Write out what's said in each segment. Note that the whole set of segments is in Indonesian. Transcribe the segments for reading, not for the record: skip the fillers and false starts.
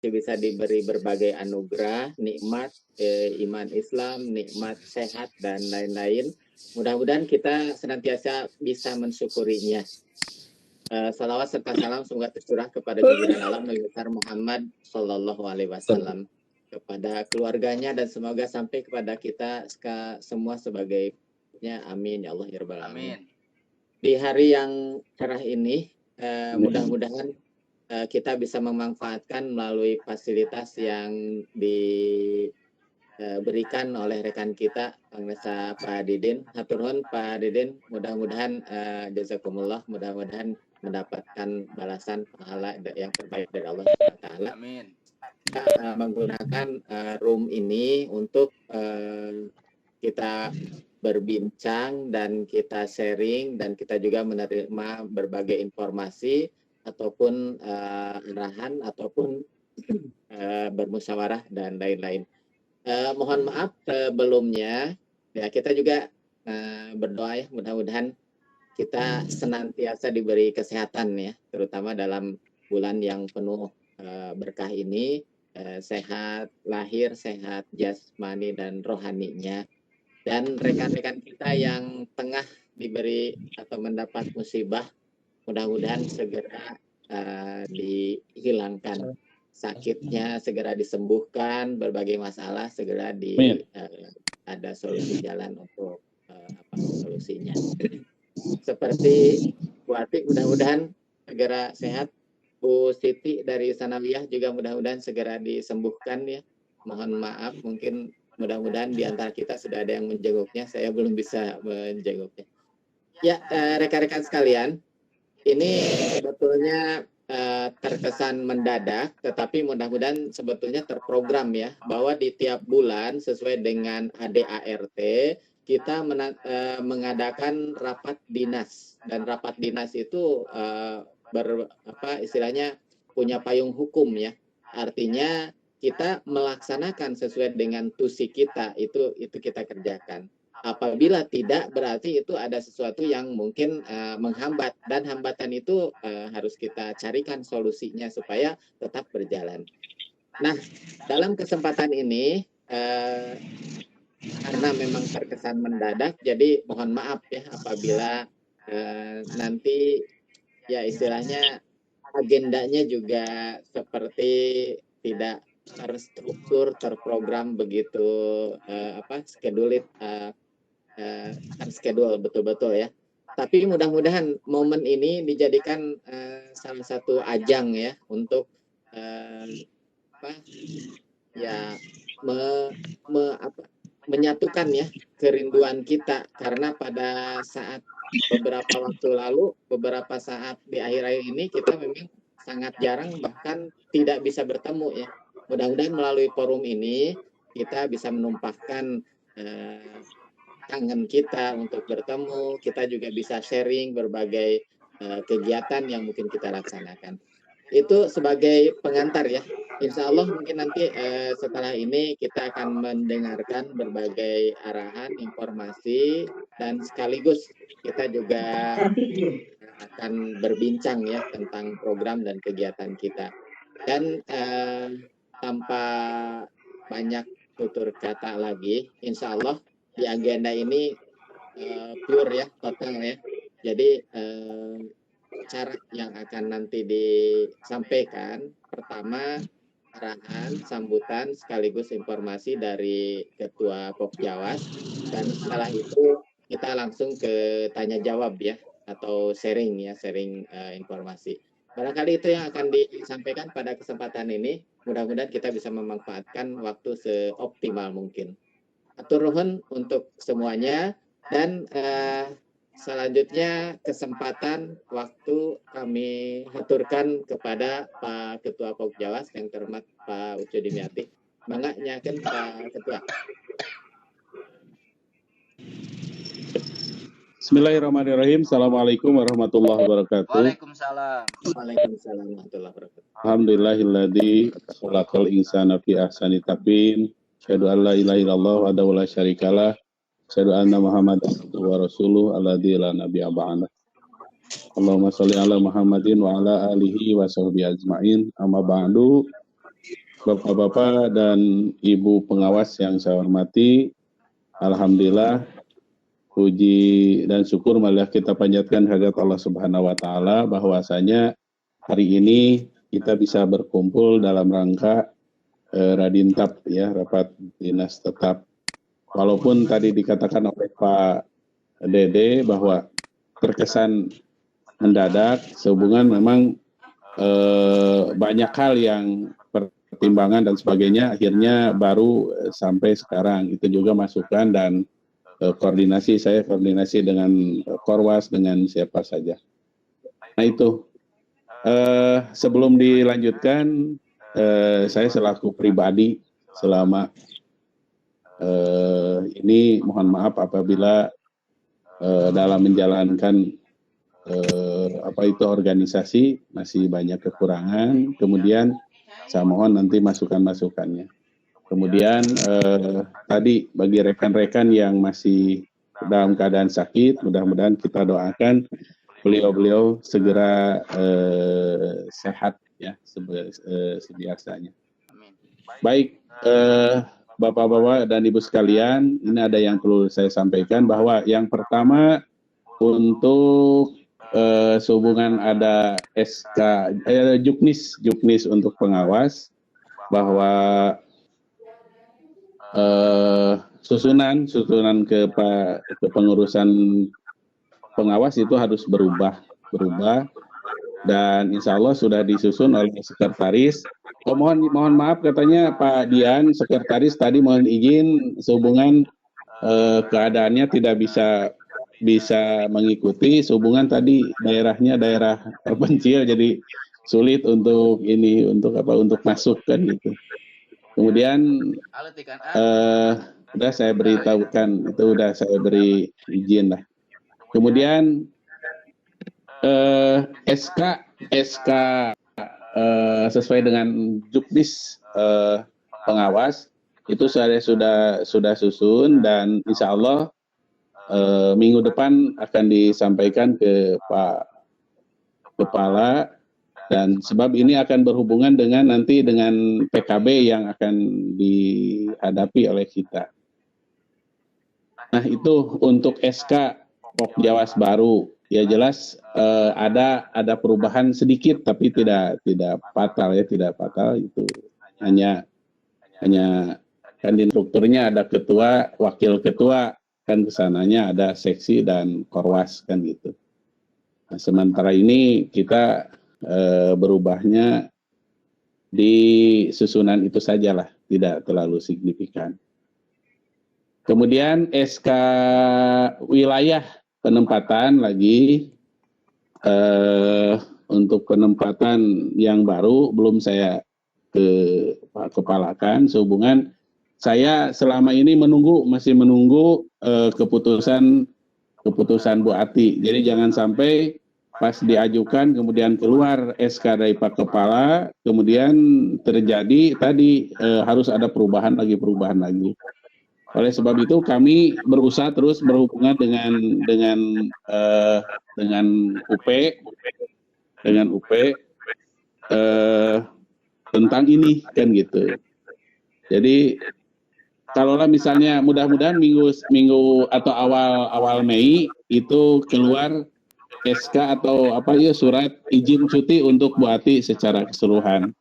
masih bisa diberi berbagai anugerah, nikmat, iman Islam, nikmat sehat, dan lain-lain. Mudah-mudahan kita senantiasa bisa mensyukurinya. Salawat serta salam semoga tercurah kepada junjungan alam Nabi besar Muhammad Sallallahu Alaihi Wasallam, kepada keluarganya, dan semoga sampai kepada kita semua sebagainya. Amin ya Allah ya Rabbal Alamin. Di hari yang cerah ini, mudah-mudahan kita bisa memanfaatkan melalui fasilitas yang diberikan oleh rekan kita, Panglesa Pak Didin. Hatur nuhun Pak Didin, mudah-mudahan jazakumullah, mudah-mudahan mendapatkan balasan pahala yang terbaik dari Allah Taala. Amin. Kita menggunakan room ini untuk kita berbincang dan kita sharing, dan kita juga menerima berbagai informasi ataupun arahan ataupun bermusyawarah dan lain-lain. Mohon maaf sebelumnya, ya kita juga berdoa ya, mudah-mudahan kita senantiasa diberi kesehatan ya, terutama dalam bulan yang penuh berkah ini, sehat lahir, sehat jasmani dan rohaninya. Dan rekan-rekan kita yang tengah diberi atau mendapat musibah, mudah-mudahan segera dihilangkan sakitnya, segera disembuhkan, berbagai masalah segera ada solusi jalan untuk solusinya. Seperti Bu Atik, mudah-mudahan segera sehat. Bu Siti dari Sanawiyah juga mudah-mudahan segera disembuhkan ya. Mohon maaf, mungkin mudah-mudahan di antara kita sudah ada yang menjenguknya, saya belum bisa menjenguknya. Ya, rekan-rekan sekalian, ini sebetulnya terkesan mendadak, tetapi mudah-mudahan sebetulnya terprogram ya, bahwa di tiap bulan sesuai dengan ADART kita mengadakan rapat dinas, dan rapat dinas itu istilahnya punya payung hukum ya, artinya kita melaksanakan sesuai dengan tusi kita, itu kita kerjakan. Apabila tidak, berarti itu ada sesuatu yang mungkin menghambat, dan hambatan itu harus kita carikan solusinya supaya tetap berjalan. Nah, dalam kesempatan ini karena memang terkesan mendadak, jadi mohon maaf ya apabila nanti ya istilahnya agendanya juga seperti tidak terstruktur, terprogram begitu terschedule betul-betul ya. Tapi mudah-mudahan momen ini dijadikan salah satu ajang ya untuk menyatukan ya kerinduan kita, karena pada saat beberapa waktu lalu, beberapa saat di akhir-akhir ini kita memang sangat jarang, bahkan tidak bisa bertemu ya. Mudah-mudahan melalui forum ini kita bisa menumpahkan kangen kita untuk bertemu, kita juga bisa sharing berbagai kegiatan yang mungkin kita laksanakan. Itu sebagai pengantar ya. Insya Allah mungkin nanti setelah ini kita akan mendengarkan berbagai arahan, informasi, dan sekaligus kita juga akan berbincang ya tentang program dan kegiatan kita. Dan tanpa banyak tutur kata lagi, insya Allah di agenda ini pure ya, total ya. Jadi cara yang akan nanti disampaikan, pertama arahan, sambutan, sekaligus informasi dari Ketua Pokjawas, dan setelah itu kita langsung ke tanya jawab ya, atau sharing ya, sharing informasi. Barangkali itu yang akan disampaikan pada kesempatan ini. Mudah-mudahan kita bisa memanfaatkan waktu seoptimal mungkin. Atur nuhun untuk semuanya, dan selanjutnya kesempatan waktu kami haturkan kepada Pak Ketua Pokjawas yang terhormat Pak Ucu Dimyati. Mangga nyakeun Pak Ketua. Bismillahirrahmanirrahim. Assalamualaikum warahmatullahi wabarakatuh. Waalaikumsalam. Waalaikumsalam warahmatullahi wabarakatuh. Alhamdulillahilladzi khalaqal insana fi ahsani taqwim. Asyhadu an la ilaha illallah wahdahu la syarikalah. Asyhadu anna Muhammadan abduhu wa rasuluh alladzi la nabiyya ba'dah. Allahumma shalli ala Muhammadin wa ala alihi wa sahbihi ajmain. Amma ba'du. Bapak-bapak dan Ibu pengawas yang saya hormati, alhamdulillah puji dan syukur marilah kita panjatkan hadirat Allah Subhanahu wa taala bahwasanya hari ini kita bisa berkumpul dalam rangka Radintab ya, rapat dinas tetap. Walaupun tadi dikatakan oleh Pak Dede bahwa terkesan mendadak sehubungan memang banyak hal yang pertimbangan dan sebagainya, akhirnya baru sampai sekarang. Itu juga masukan dan koordinasi dengan Korwas, dengan siapa saja. Nah itu, sebelum dilanjutkan, saya selaku pribadi selama ini mohon maaf apabila dalam menjalankan organisasi masih banyak kekurangan. Kemudian saya mohon nanti masukan-masukannya. Kemudian tadi bagi rekan-rekan yang masih dalam keadaan sakit, mudah-mudahan kita doakan beliau-beliau segera sehat ya sebiasanya. Baik, Bapak-bapak dan Ibu sekalian, ini ada yang perlu saya sampaikan bahwa yang pertama untuk sehubungan ada SK Juknis untuk pengawas, bahwa susunan ke pengurusan pengawas itu harus berubah dan insya Allah sudah disusun oleh sekretaris. Mohon maaf katanya Pak Dian sekretaris tadi mohon izin sehubungan keadaannya tidak bisa mengikuti, sehubungan tadi daerahnya daerah terpencil jadi sulit untuk masuk kan gitu. Kemudian udah saya beritahukan, itu udah saya beri izin lah. Kemudian SK sesuai dengan Juknis pengawas itu saya sudah susun dan insya Allah minggu depan akan disampaikan ke Pak Kepala, dan sebab ini akan berhubungan dengan PKB yang akan dihadapi oleh kita. Nah itu untuk SK Pokjawas baru ya, jelas ada perubahan sedikit tapi tidak fatal ya, tidak fatal. Itu hanya kan di strukturnya ada ketua, wakil ketua, kan kesananya ada seksi dan korwas kan gitu. Nah, sementara ini kita berubahnya di susunan itu sajalah, tidak terlalu signifikan. Kemudian SK wilayah penempatan lagi, untuk penempatan yang baru belum saya kepalakan, sehubungan saya selama ini masih menunggu keputusan Bu Ati. Jadi jangan sampai pas diajukan kemudian keluar SK dari Pak Kepala, kemudian terjadi tadi harus ada perubahan lagi. Oleh sebab itu kami berusaha terus berhubungan dengan UP tentang ini kan gitu. Jadi kalaulah misalnya mudah-mudahan minggu atau awal Mei itu keluar SK atau surat izin cuti untuk Bu Ati secara keseluruhan.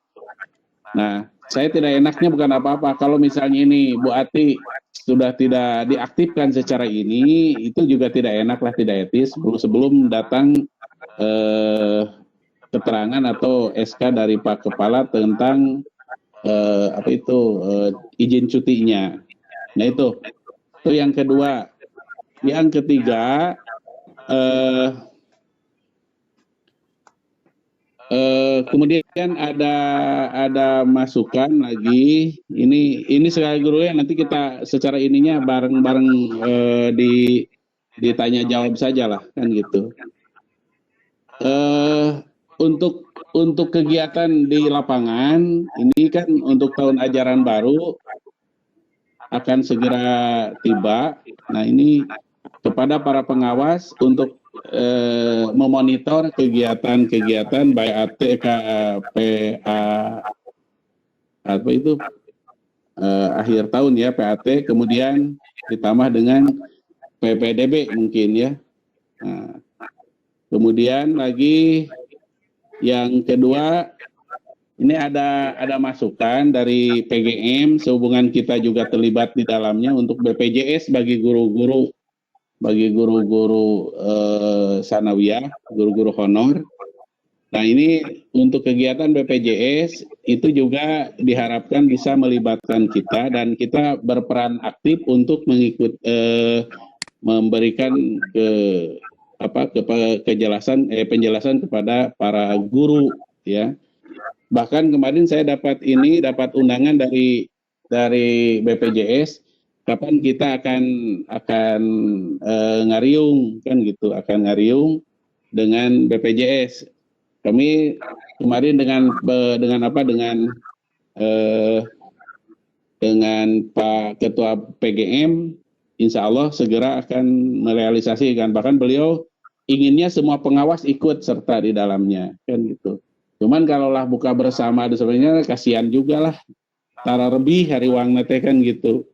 Nah, saya tidak enaknya bukan apa-apa kalau misalnya ini Bu Ati sudah tidak diaktifkan secara ini, itu juga tidak enak lah, tidak etis sebelum datang keterangan atau SK dari Pak Kepala tentang izin cutinya. Nah itu yang kedua. Yang ketiga, kemudian ada masukan lagi. Ini sekali guru ya, nanti kita secara ininya bareng-bareng ditanya jawab sajalah kan gitu. Untuk kegiatan di lapangan ini kan untuk tahun ajaran baru akan segera tiba. Nah ini kepada para pengawas untuk memonitor kegiatan baik AT, KPA, apa itu akhir tahun ya PAT, kemudian ditambah dengan PPDB mungkin ya. Nah, kemudian lagi yang kedua, ini ada masukan dari PGM, sehubungan kita juga terlibat di dalamnya untuk BPJS bagi guru-guru sanawiyah, guru-guru honor. Nah, ini untuk kegiatan BPJS itu juga diharapkan bisa melibatkan kita dan kita berperan aktif untuk memberikan penjelasan kepada para guru ya. Bahkan kemarin saya dapat undangan dari BPJS kapan kita akan ngariung kan gitu, akan ngariung dengan BPJS. Kami kemarin dengan Pak Ketua PGM, insya Allah segera akan merealisasikan. Bahkan beliau inginnya semua pengawas ikut serta di dalamnya, kan gitu. Cuman kalaulah buka bersama, sebenarnya kasihan juga lah. Tara lebih hari uang nete kan gitu.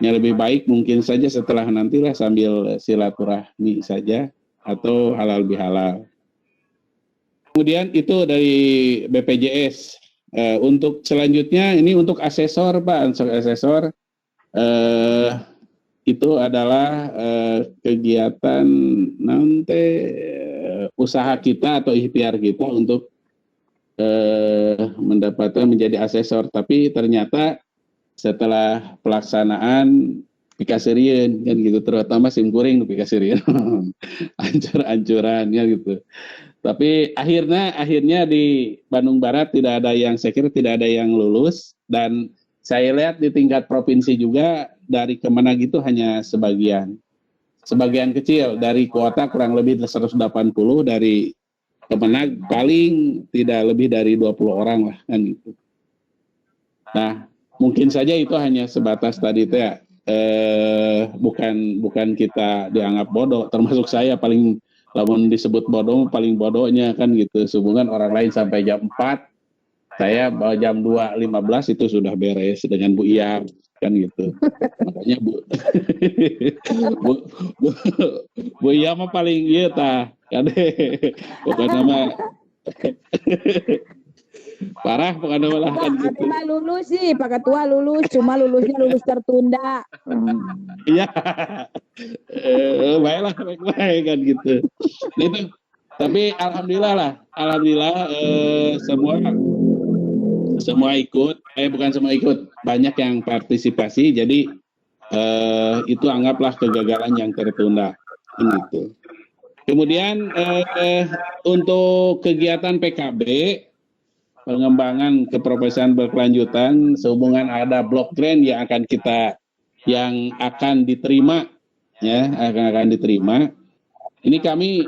Yang lebih baik mungkin saja setelah nantilah sambil silaturahmi saja atau halal bihalal. Kemudian itu dari BPJS. Untuk selanjutnya ini untuk asesor Pak, untuk asesor itu adalah kegiatan nanti usaha kita atau ikhtiar kita untuk mendapatkan menjadi asesor. Tapi ternyata setelah pelaksanaan pikasirieun kan gitu, terutama simkuring pikasirieun ancur-ancuran kan gitu. Tapi akhirnya di Bandung Barat tidak ada yang, saya kira tidak ada yang lulus, dan saya lihat di tingkat provinsi juga dari Kemenag itu hanya sebagian kecil dari kuota kurang lebih 180, dari Kemenag paling tidak lebih dari 20 orang lah kan gitu. Nah, mungkin saja itu hanya sebatas tadi teh bukan kita dianggap bodoh, termasuk saya paling lamun disebut bodoh paling bodohnya kan gitu. Sehubungan orang lain sampai jam 4, saya jam 2.15 itu sudah beres dengan Bu Iya kan gitu. Makanya Bu Iya mah paling iya tah kan pokoknya mah parah pokoknya malah kan gitu. Pak lulus sih, Pak Ketua lulus, cuma lulusnya lulus tertunda. Iya. Baiklah, baik kan gitu. Itu. Tapi alhamdulillah semua ikut, bukan semua ikut, banyak yang partisipasi. Jadi itu anggaplah kegagalan yang tertunda. Gitu. Kemudian untuk kegiatan PKB, pengembangan keprofesian berkelanjutan, sehubungan ada block grant yang akan diterima, ya akan diterima. Ini kami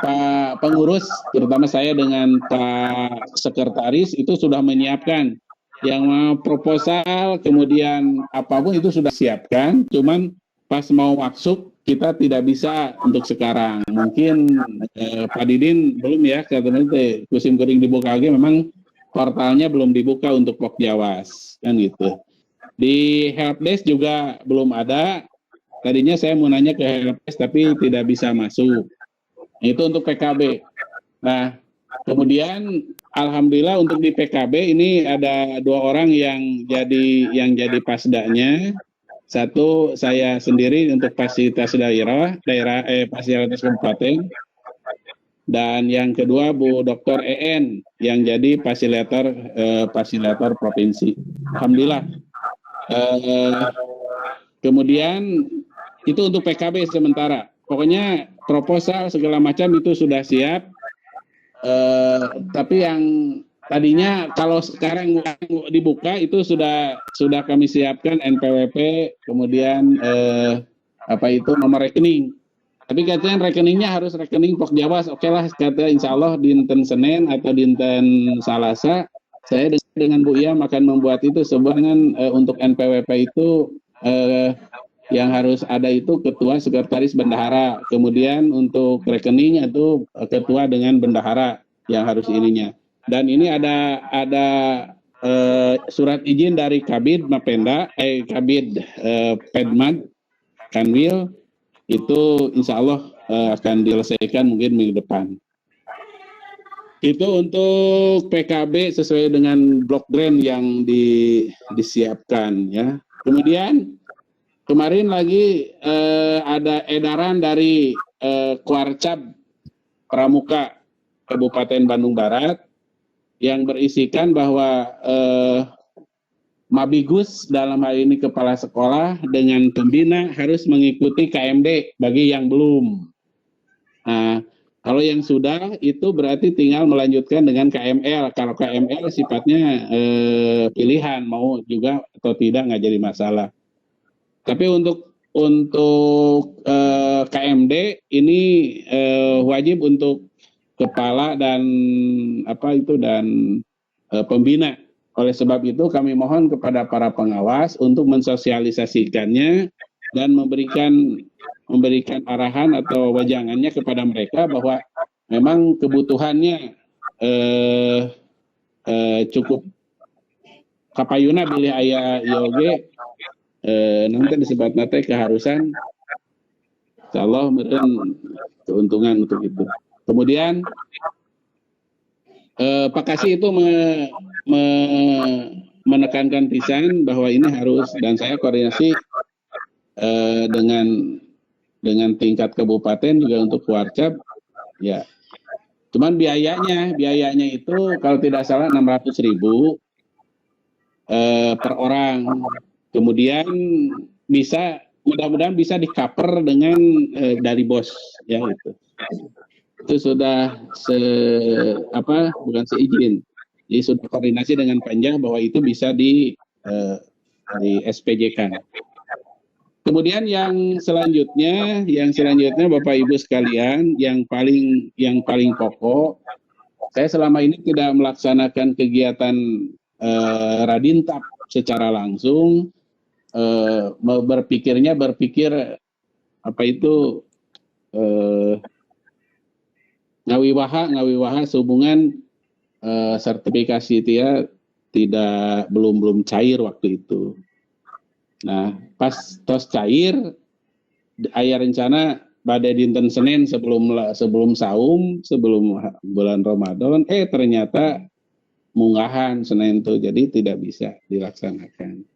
Pak pengurus, terutama saya dengan Pak Sekretaris itu sudah menyiapkan yang proposal, kemudian apapun itu sudah siapkan. Cuman pas mau masuk kita tidak bisa untuk sekarang. Mungkin Pak Didin belum ya, katanya kusim kering dibuka lagi. Memang portalnya belum dibuka untuk Pokjawas kan gitu. Di helpdesk juga belum ada. Tadinya saya mau nanya ke helpdesk tapi tidak bisa masuk. Itu untuk PKB. Nah, kemudian alhamdulillah untuk di PKB ini ada 2 orang yang jadi pasdanya. Satu saya sendiri untuk fasilitas fasilitas kabupaten. Dan yang kedua Bu Dr. EN yang jadi fasilitator provinsi. Alhamdulillah. Kemudian itu untuk PKB sementara. Pokoknya proposal segala macam itu sudah siap. Tapi yang tadinya kalau sekarang dibuka itu sudah kami siapkan NPWP, kemudian nomor rekening. Tapi katanya rekeningnya harus rekening Pokjawas. Oke lah, kata insya Allah dinten Senin atau dinten Salasa saya dengan Bu Iya akan membuat itu. Sebenarnya untuk NPWP itu yang harus ada itu ketua, sekretaris, bendahara. Kemudian untuk rekening itu ketua dengan bendahara yang harus ininya. Dan ini ada surat izin dari Kabid Mapenda, Kabid Pedmad Kanwil itu insya Allah akan diselesaikan mungkin minggu depan. Itu untuk PKB sesuai dengan blok grant yang disiapkan ya. Kemudian kemarin lagi ada edaran dari Kuarcap Pramuka Kabupaten Bandung Barat yang berisikan bahwa Mabigus dalam hal ini kepala sekolah dengan pembina harus mengikuti KMD bagi yang belum. Nah, kalau yang sudah itu berarti tinggal melanjutkan dengan KML. Kalau KML sifatnya pilihan mau juga atau tidak nggak jadi masalah. Tapi untuk KMD ini wajib untuk kepala dan pembina. Oleh sebab itu kami mohon kepada para pengawas untuk mensosialisasikannya dan memberikan arahan atau wajangannya kepada mereka bahwa memang kebutuhannya cukup kapayuna bilih aya yoge nanti disebut nate keharusan insyaallah meureun keuntungan untuk itu. Kemudian Pak Kasih itu menekankan pisan bahwa ini harus, dan saya koordinasi dengan tingkat kabupaten juga untuk Kuarcap ya. Cuman biayanya itu kalau tidak salah 600.000 per orang. Kemudian mudah-mudahan bisa di-cover dengan dari BOS ya itu. Itu sudah bukan seizin. Jadi sudah koordinasi dengan Panja bahwa itu bisa di SPJ-kan. Kemudian yang selanjutnya Bapak Ibu sekalian, yang paling pokok, saya selama ini tidak melaksanakan kegiatan Radintab secara langsung. Berpikir ngawiwaha sehubungan sertifikasi dia belum cair waktu itu. Nah, pas tos cair aya rencana pada dinten Senin sebelum saum, sebelum bulan Ramadan, ternyata munggahan Senin itu, jadi tidak bisa dilaksanakan.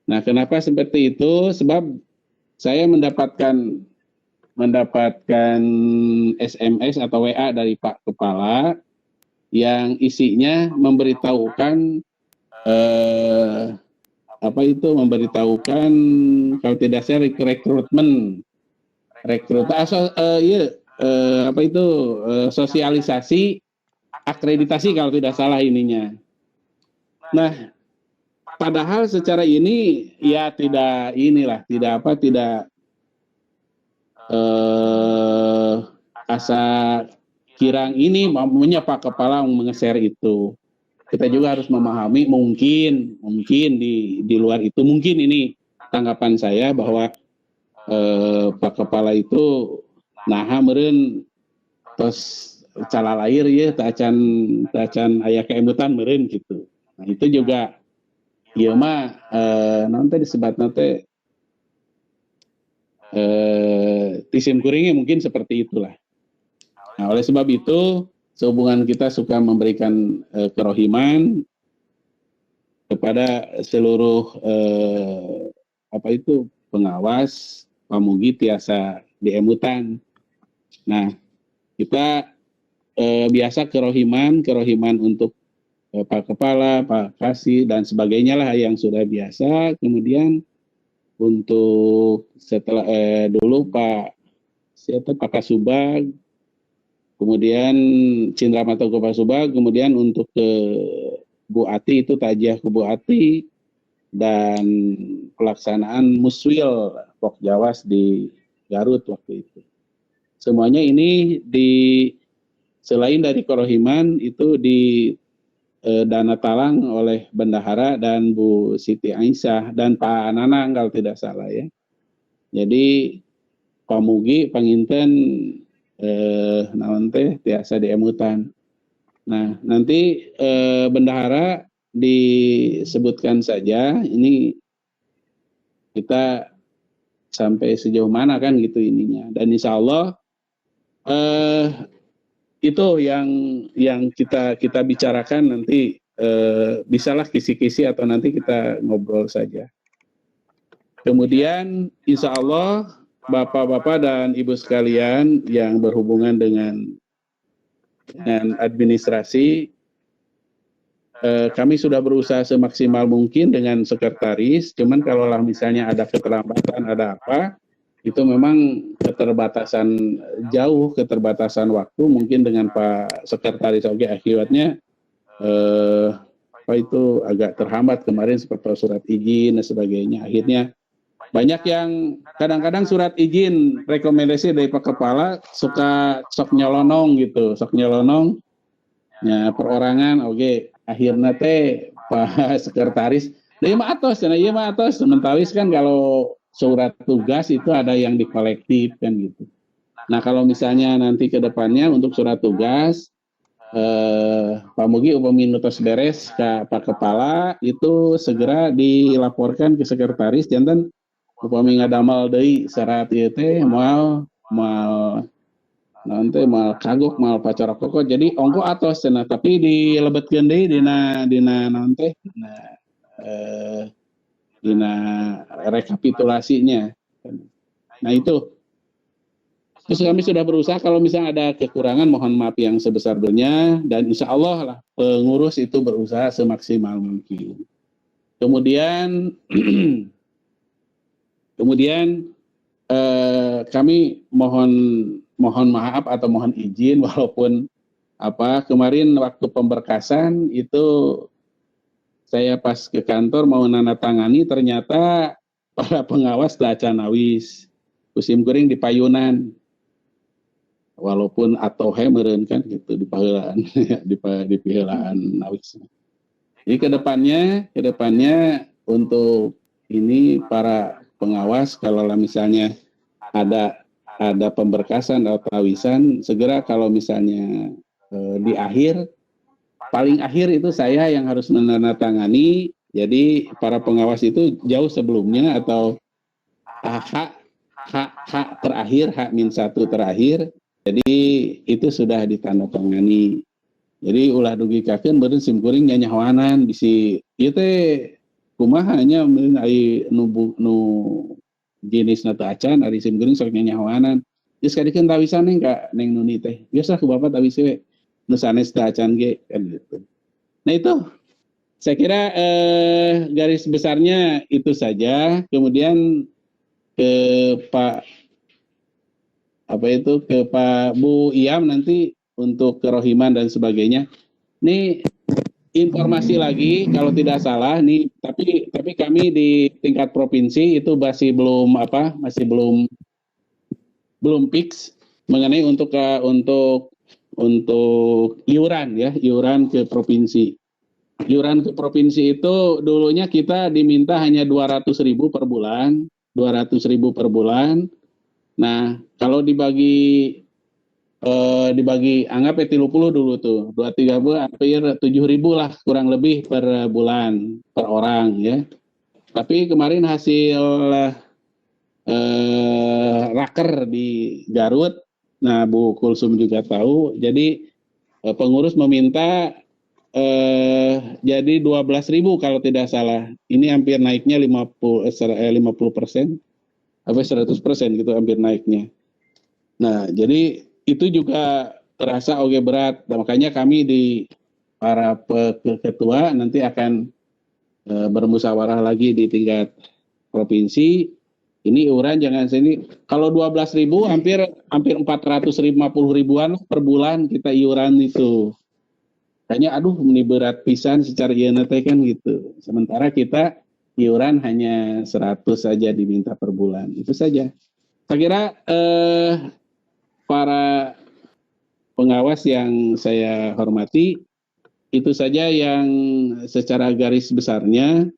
Nah, kenapa seperti itu? Sebab saya mendapatkan SMS atau WA dari Pak Kepala yang isinya memberitahukan kalau tidak saya sosialisasi akreditasi kalau tidak salah ininya. Nah, padahal secara ini ya tidak asa kirang ini maunya Pak Kepala mengeser itu. Kita juga harus memahami mungkin di luar itu, mungkin ini tanggapan saya bahwa Pak Kepala itu naha meureun tos cala lahir ya tacan aya keemutan meureun gitu. Nah, itu juga ieu mah nanti disebut nanti tisim kuringnya mungkin seperti itulah. Nah, oleh sebab itu sehubungan kita suka memberikan kerohiman kepada seluruh pengawas pamugi tiasa diemutan. Nah, kita biasa kerohiman untuk Pak Kepala, Pak Kasih dan sebagainya lah yang sudah biasa. Kemudian untuk setelah dulu Pak Kasubag, kemudian Cindra Matogo Pasubag, kemudian untuk ke Bu Ati itu tajiah ke Bu Ati, dan pelaksanaan muswil Pok Jawas di Garut waktu itu. Semuanya ini selain dari kerohiman itu di dana talang oleh Bendahara dan Bu Siti Aisyah dan Pak Nanang kalau tidak salah ya. Jadi pamugi panginten naon teh tiasa diemutan. Nah, nanti Bendahara disebutkan saja ini kita sampai sejauh mana kan gitu ininya, dan insya Allah itu yang kita bicarakan nanti, bisalah kisi-kisi atau nanti kita ngobrol saja. Kemudian insya Allah Bapak-bapak dan Ibu sekalian yang berhubungan dengan administrasi, kami sudah berusaha semaksimal mungkin dengan sekretaris, cuman kalau misalnya ada keterlambatan, ada apa, itu memang keterbatasan waktu mungkin dengan Pak Sekretaris. Oke, akibatnya itu agak terhambat kemarin seperti surat izin dan sebagainya. Akhirnya banyak yang kadang-kadang surat izin rekomendasi dari Pak Kepala sok nyelonong gitu, ya perorangan. Oke, akhirnya Pak Sekretaris iya mah atos sementawis kan kalau surat tugas itu ada yang dikolektif kan gitu. Nah kalau misalnya nanti ke depannya untuk surat tugas, Pak Mugi upami nutos beres ke Pak Kepala itu segera dilaporkan ke sekretaris, jantan upami ngadamal deui syarat ieu teh moal nanti mal kagok mal pacar pokok jadi ongko atos cenah, tapi dilebetkeun deui dina nanti dina rekapitulasinya. Nah itu terus kami sudah berusaha, kalau misalnya ada kekurangan mohon maaf yang sebesar-besarnya, dan insya Allah lah pengurus itu berusaha semaksimal mungkin. Kemudian kami mohon maaf atau mohon izin, walaupun kemarin waktu pemberkasan itu saya pas ke kantor mau nanatangani, ternyata para pengawas teu acan awis, kusim kuring di payunan, walaupun atohe meureun kan gitu di pahelaan di pihelaan awis. Jadi kedepannya untuk ini para pengawas, kalau misalnya ada pemberkasan atau tawisan, segera kalau misalnya di paling akhir itu saya yang harus menandatangani. Jadi para pengawas itu jauh sebelumnya atau hak terakhir, H-1 terakhir, jadi itu sudah ditandatangani. Jadi ulah dugikakeun beureun sim kuring nyanyahoanan bisi ieu teh kumaha nya meureun ai nu jenisna teu acan ari sim kuring sok nyanyahoanan. Geus kadikeun tawisan neng Nuni teh. Geus ku Bapak tawis we nu sanes teu acan ge kan gitu. Nah itu saya kira garis besarnya itu saja. Kemudian ke Pak Bu Iam nanti untuk kerohiman dan sebagainya. Ini informasi lagi kalau tidak salah nih, tapi kami di tingkat provinsi itu masih belum fix mengenai untuk iuran ke provinsi. Iuran ke provinsi itu dulunya kita diminta hanya 200.000 per bulan. Nah, kalau dibagi anggap 30 dulu tuh, 230 hampir 7.000 lah kurang lebih per bulan per orang ya. Tapi kemarin hasil raker di Garut, nah Bu Kulsum juga tahu, jadi pengurus meminta jadi 12.000 kalau tidak salah. Ini hampir naiknya 50%, sampai 100% gitu hampir naiknya. Nah, jadi itu juga terasa berat. Nah, makanya kami di para ketua nanti akan bermusyawarah lagi di tingkat provinsi. Ini iuran jangan sini. Kalau 12.000 hampir 450.000-an per bulan kita iuran itu. Kayaknya ini berat pisan secara INT kan gitu. Sementara kita iuran hanya 100 saja diminta per bulan. Itu saja. Saya kira para pengawas yang saya hormati, itu saja yang secara garis besarnya.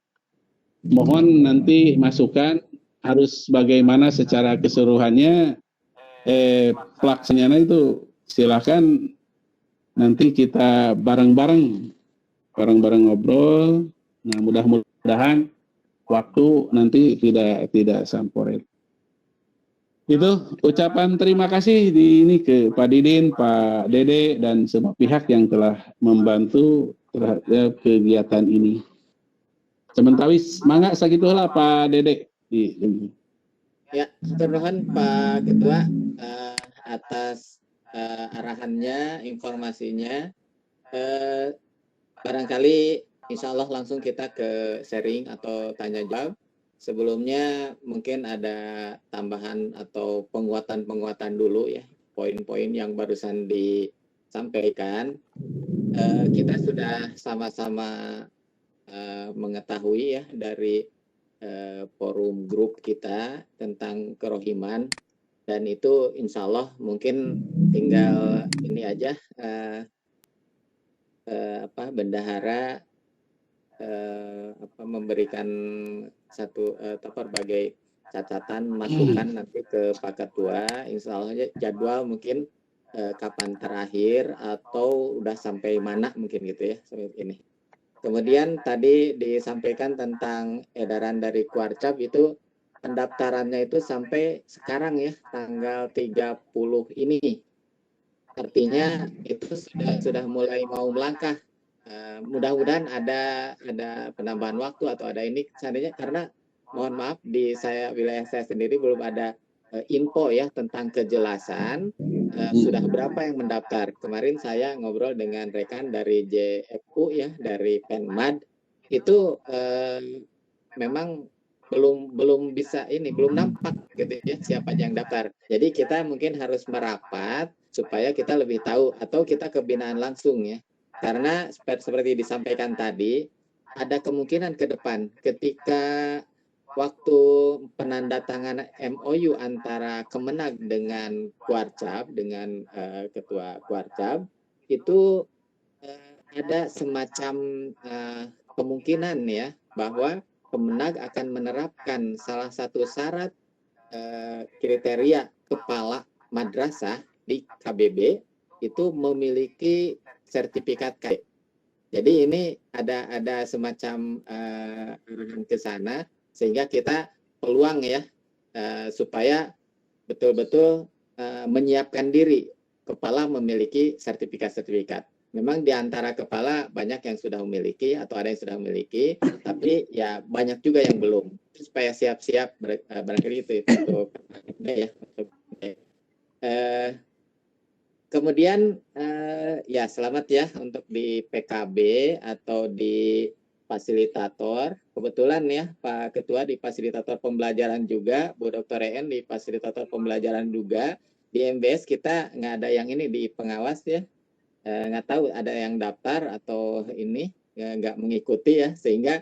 Mohon nanti masukan harus bagaimana secara keseluruhannya pelaksanaan itu silakan nanti kita bareng-bareng bareng-bareng ngobrol. Nah, mudah-mudahan waktu nanti tidak samporet. Itu ucapan terima kasih ini ke Pak Didin, Pak Dede, dan semua pihak yang telah membantu terhadap kegiatan ini. Sementara semangat sagitulah Pak Dede. Ya, terima Pak Ketua atas arahannya, informasinya. Barangkali insya Allah langsung kita ke sharing atau tanya jawab. Sebelumnya mungkin ada tambahan atau penguatan dulu ya, poin-poin yang barusan disampaikan. Kita sudah sama-sama mengetahui ya dari forum grup kita tentang kerohiman, dan itu insya Allah mungkin tinggal ini aja bendahara memberikan satu berbagai catatan masukan nanti ke Pak Ketua. Insya Allah jadwal mungkin kapan terakhir atau udah sampai mana mungkin gitu ya sampai ini. Kemudian tadi disampaikan tentang edaran dari Kuarcap, itu pendaftarannya itu sampai sekarang ya tanggal 30 ini. Artinya itu sudah mulai mau melangkah. Mudah-mudahan ada penambahan waktu atau ada ini seandainya, karena mohon maaf di wilayah saya sendiri belum ada info ya tentang kejelasan sudah berapa yang mendaftar. Kemarin saya ngobrol dengan rekan dari JFU ya, dari Penmad, itu memang belum bisa ini, belum nampak gitu ya siapa yang daftar. Jadi kita mungkin harus merapat supaya kita lebih tahu, atau kita ke binaan langsung ya. Karena seperti disampaikan tadi, ada kemungkinan ke depan ketika waktu penandatanganan MOU antara Kemenag dengan Kuarcap, dengan Ketua Kuarcap, itu ada semacam kemungkinan ya bahwa Kemenag akan menerapkan salah satu syarat kriteria kepala madrasah di KBB itu memiliki sertifikat KBB. Jadi ini ada semacam arahan ke sana, sehingga kita peluang ya supaya betul-betul menyiapkan diri kepala memiliki sertifikat. Memang di antara kepala banyak yang sudah memiliki atau ada yang sudah memiliki, tapi ya banyak juga yang belum. Supaya siap-siap barangkali itu ya. Kemudian ya selamat ya untuk di PKB atau di fasilitator. Kebetulan ya Pak Ketua di fasilitator pembelajaran juga, Bu Dr. En di fasilitator pembelajaran juga. Di MBS kita nggak ada yang ini di pengawas ya. Nggak tahu ada yang daftar atau ini nggak mengikuti ya, sehingga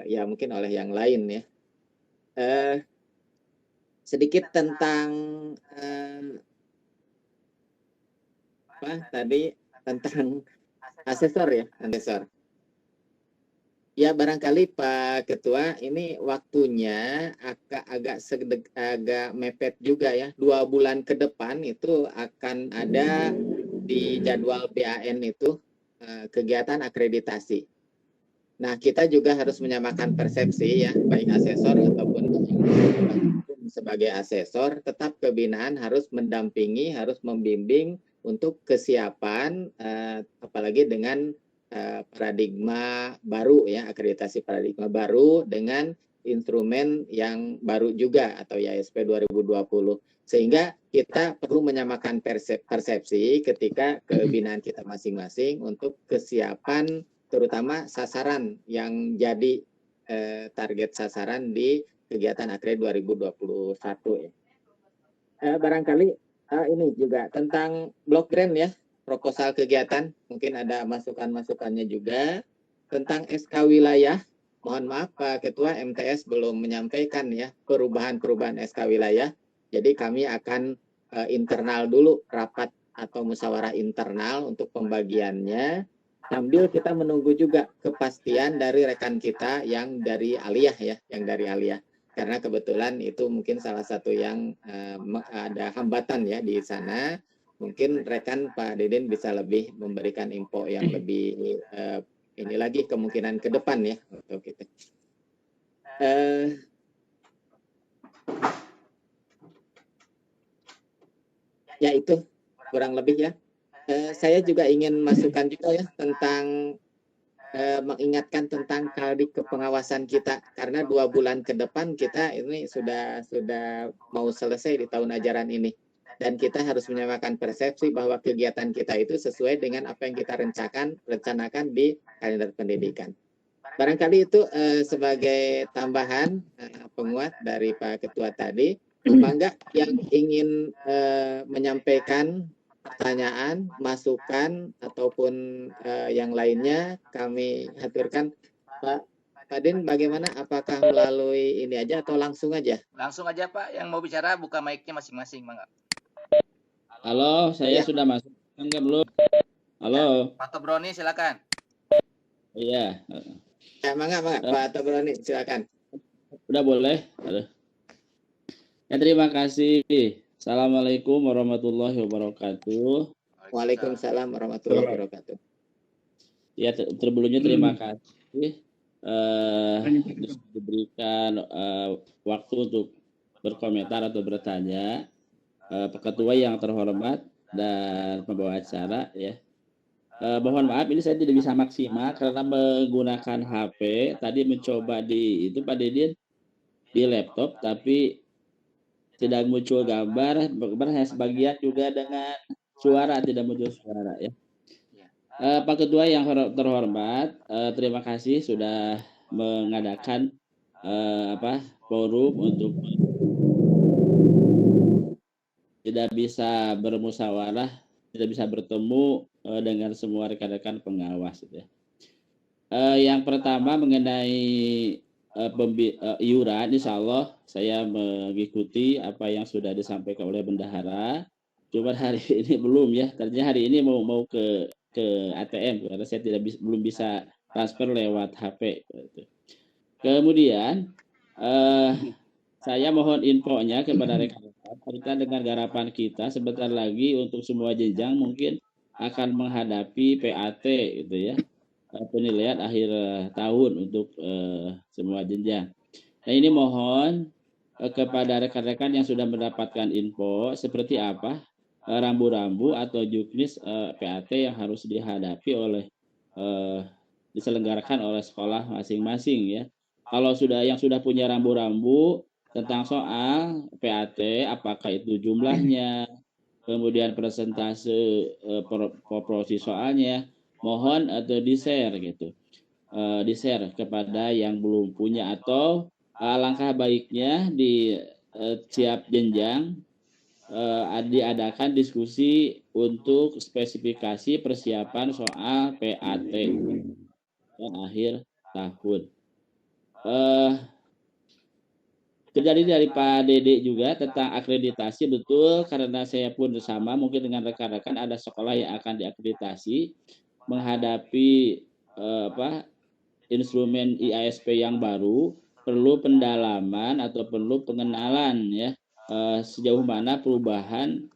ya mungkin oleh yang lain ya. Sedikit tentang tadi tentang asesor ya, asesor. Ya barangkali Pak Ketua, ini waktunya agak mepet juga ya. 2 bulan ke depan itu akan ada di jadwal PAN itu kegiatan akreditasi. Nah kita juga harus menyamakan persepsi ya, baik asesor ataupun sebagai asesor, tetap kebinaan harus mendampingi, harus membimbing untuk kesiapan apalagi dengan paradigma baru ya, akreditasi paradigma baru dengan instrumen yang baru juga atau IASP 2020, sehingga kita perlu menyamakan persepsi ketika kebinaan kita masing-masing untuk kesiapan, terutama sasaran yang jadi target sasaran di kegiatan Akred 2021 ya. Barangkali ini juga tentang blok grant ya, proposal kegiatan, mungkin ada masukan-masukannya juga tentang SK wilayah. Mohon maaf Pak Ketua, MTS belum menyampaikan ya perubahan-perubahan SK wilayah. Jadi kami akan internal dulu, rapat atau musyawarah internal untuk pembagiannya, sambil kita menunggu juga kepastian dari rekan kita yang dari Aliyah ya, yang dari Aliyah. Karena kebetulan itu mungkin salah satu yang ada hambatan ya di sana. Mungkin rekan Pak Deden bisa lebih memberikan info yang lebih ini lagi kemungkinan ke depan ya untuk itu. Ya itu kurang lebih ya. Saya juga ingin masukkan juga ya tentang mengingatkan tentang kali kepengawasan kita, karena 2 bulan ke depan kita ini sudah mau selesai di tahun ajaran ini, dan kita harus menyamakan persepsi bahwa kegiatan kita itu sesuai dengan apa yang kita rencanakan di kalender pendidikan. Barangkali itu sebagai tambahan penguat dari Pak Ketua tadi. Bangga yang ingin menyampaikan pertanyaan, masukan, ataupun yang lainnya kami haturkan. Pak Din, bagaimana? Apakah melalui ini aja atau langsung aja? Langsung aja Pak, yang mau bicara buka mic-nya masing-masing, Bang. Halo, saya sudah masuk. Enggak belum? Halo. Pak Tobroni silakan. Iya. Ya, mangga, Pak Tobroni silakan. Udah boleh? Ya, terima kasih. Assalamualaikum warahmatullahi wabarakatuh. Waalaikumsalam warahmatullahi wabarakatuh. Ya, terlebihnya terima kasih diberikan waktu untuk berkomentar atau bertanya. Pak Ketua yang terhormat dan pembawa acara ya. Mohon maaf ini saya tidak bisa maksimal karena menggunakan HP. Tadi mencoba di itu Pak Didin di laptop tapi tidak muncul gambar, hanya sebagian juga dengan suara, tidak muncul suara ya. Pak Ketua yang terhormat, terima kasih sudah mengadakan forum untuk tidak bisa bermusyawarah, tidak bisa bertemu dengan semua rekan-rekan pengawas ya. Yang pertama mengenai iuran, insya Allah saya mengikuti apa yang sudah disampaikan oleh bendahara. Cuma hari ini belum ya. Ternyata hari ini mau ke ATM karena saya belum bisa transfer lewat HP. Kemudian saya mohon infonya kepada rekan-rekan terkait dengan garapan kita sebentar lagi untuk semua jenjang mungkin akan menghadapi PAT gitu ya. Penilaian akhir tahun untuk semua jenjang. Nah ini mohon kepada rekan-rekan yang sudah mendapatkan info seperti apa rambu-rambu atau juknis PAT yang harus dihadapi oleh diselenggarakan oleh sekolah masing-masing ya. Kalau yang sudah punya rambu-rambu tentang soal PAT, apakah itu jumlahnya, kemudian presentase proporsi soalnya, mohon atau di-share gitu. Di-share kepada yang belum punya atau alangkah baiknya di setiap jenjang diadakan diskusi untuk spesifikasi persiapan soal PAT akhir tahun. Terjadi dari Pak Dede juga tentang akreditasi, betul, karena saya pun sama mungkin dengan rekan-rekan ada sekolah yang akan diakreditasi menghadapi instrumen IASP yang baru, perlu pendalaman atau perlu pengenalan ya sejauh mana perubahan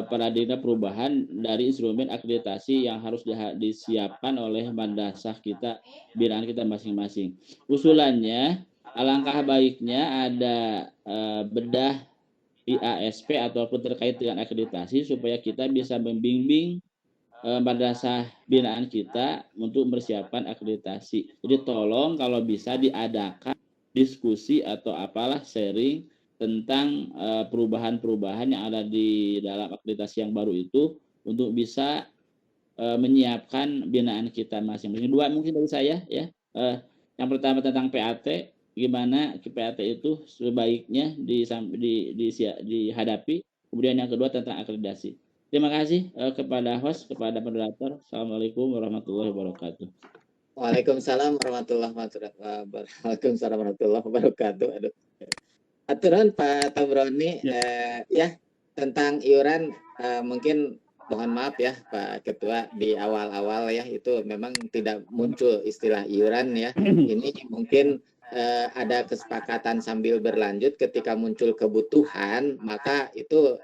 paradigma perubahan dari instrumen akreditasi yang harus disiapkan oleh madrasah kita, binaan kita masing-masing. Usulannya alangkah baiknya ada bedah IASP ataupun terkait dengan akreditasi supaya kita bisa membimbing madrasah binaan kita untuk mempersiapkan akreditasi. Jadi tolong kalau bisa diadakan diskusi atau apalah sharing tentang perubahan-perubahan yang ada di dalam akreditasi yang baru itu untuk bisa menyiapkan binaan kita masing-masing. Dua mungkin dari saya ya. Yang pertama tentang PAT, gimana PAT itu sebaiknya dihadapi. Kemudian yang kedua tentang akreditasi. Terima kasih kepada host, kepada moderator. Assalamualaikum warahmatullahi wabarakatuh. Waalaikumsalam warahmatullahi wabarakatuh. Aduh. Aturan Pak Tobroni ya tentang iuran mungkin mohon maaf ya Pak Ketua di awal-awal ya itu memang tidak muncul istilah iuran ya. Ini mungkin ada kesepakatan sambil berlanjut ketika muncul kebutuhan maka itu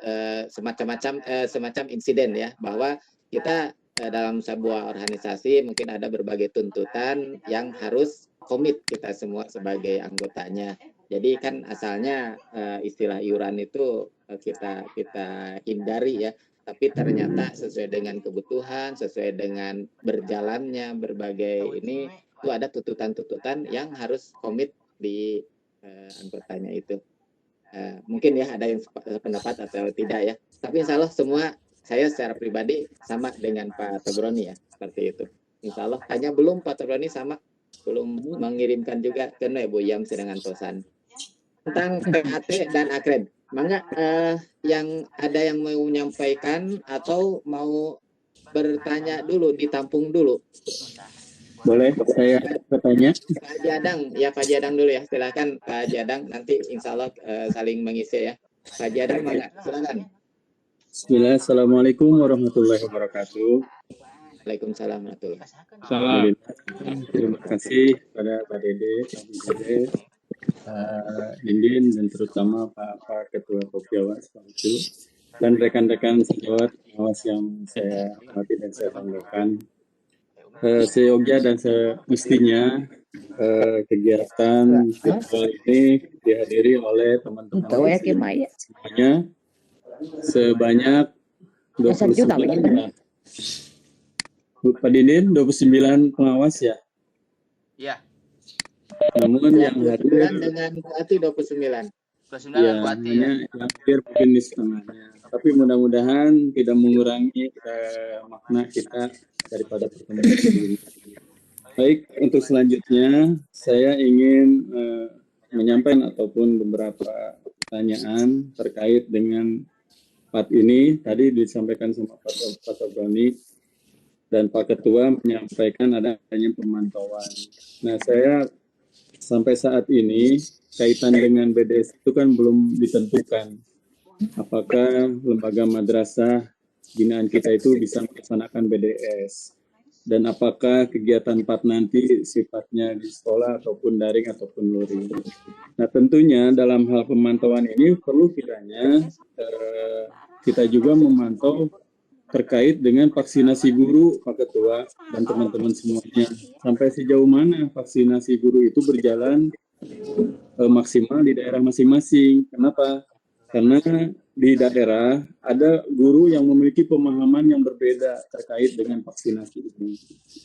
semacam insiden ya bahwa kita dalam sebuah organisasi mungkin ada berbagai tuntutan yang harus komit kita semua sebagai anggotanya. Jadi kan asalnya istilah iuran itu kita hindari ya, tapi ternyata sesuai dengan kebutuhan, sesuai dengan berjalannya berbagai ini itu ada tuntutan-tuntutan yang harus komit di anggotanya itu. Mungkin ya ada yang pendapat atau tidak ya. Tapi insya Allah semua saya secara pribadi sama dengan Pak Tobroni ya, seperti itu. Insya Allah hanya belum Pak Tobroni sama belum mengirimkan juga ke Bu Yam sedangkan Tosan tentang PHT dan akred. Mangga yang ada yang mau menyampaikan atau mau bertanya dulu, ditampung dulu. Boleh saya bertanya? Pak Jadang, ya Pak Jadang dulu ya, silakan Pak Jadang, nanti insya Allah saling mengisi ya. Pak Jadang, mangga, silakan. Bismillah, Assalamualaikum warahmatullahi wabarakatuh. Waalaikumsalam warahmatullahi wabarakatuh. Terima kasih pada Pak Dede, Dindin, dan terutama Pak Ketua Kopjawas, Pak Ucu, dan rekan-rekan sejawat pengawas yang saya hormati dan saya banggakan. Seyogia dan semestinya kegiatan virtual ini dihadiri oleh teman-teman semuanya sebanyak 29. Pak Dindin, 29 pengawas ya? Iya. Namun yang hadir dengan berarti 29. 29 ya, berarti hanya yang hadir mungkin di setengahnya. Tapi mudah-mudahan tidak mengurangi makna kita daripada pertemuan ini. Baik, untuk selanjutnya saya ingin menyampaikan ataupun beberapa pertanyaan terkait dengan part ini. Tadi disampaikan sama Pak Tobroni dan Pak Ketua menyampaikan adanya pemantauan. Nah, saya sampai saat ini kaitan dengan BDS itu kan belum ditentukan. Apakah lembaga madrasah binaan kita itu bisa melaksanakan BDS? Dan apakah kegiatan PAT nanti sifatnya di sekolah ataupun daring ataupun luring? Nah, tentunya dalam hal pemantauan ini perlu kiranya kita juga memantau terkait dengan vaksinasi guru, Pak Ketua, dan teman-teman semuanya. Sampai sejauh mana vaksinasi guru itu berjalan maksimal di daerah masing-masing. Kenapa? Karena di daerah ada guru yang memiliki pemahaman yang berbeda terkait dengan vaksinasi ini.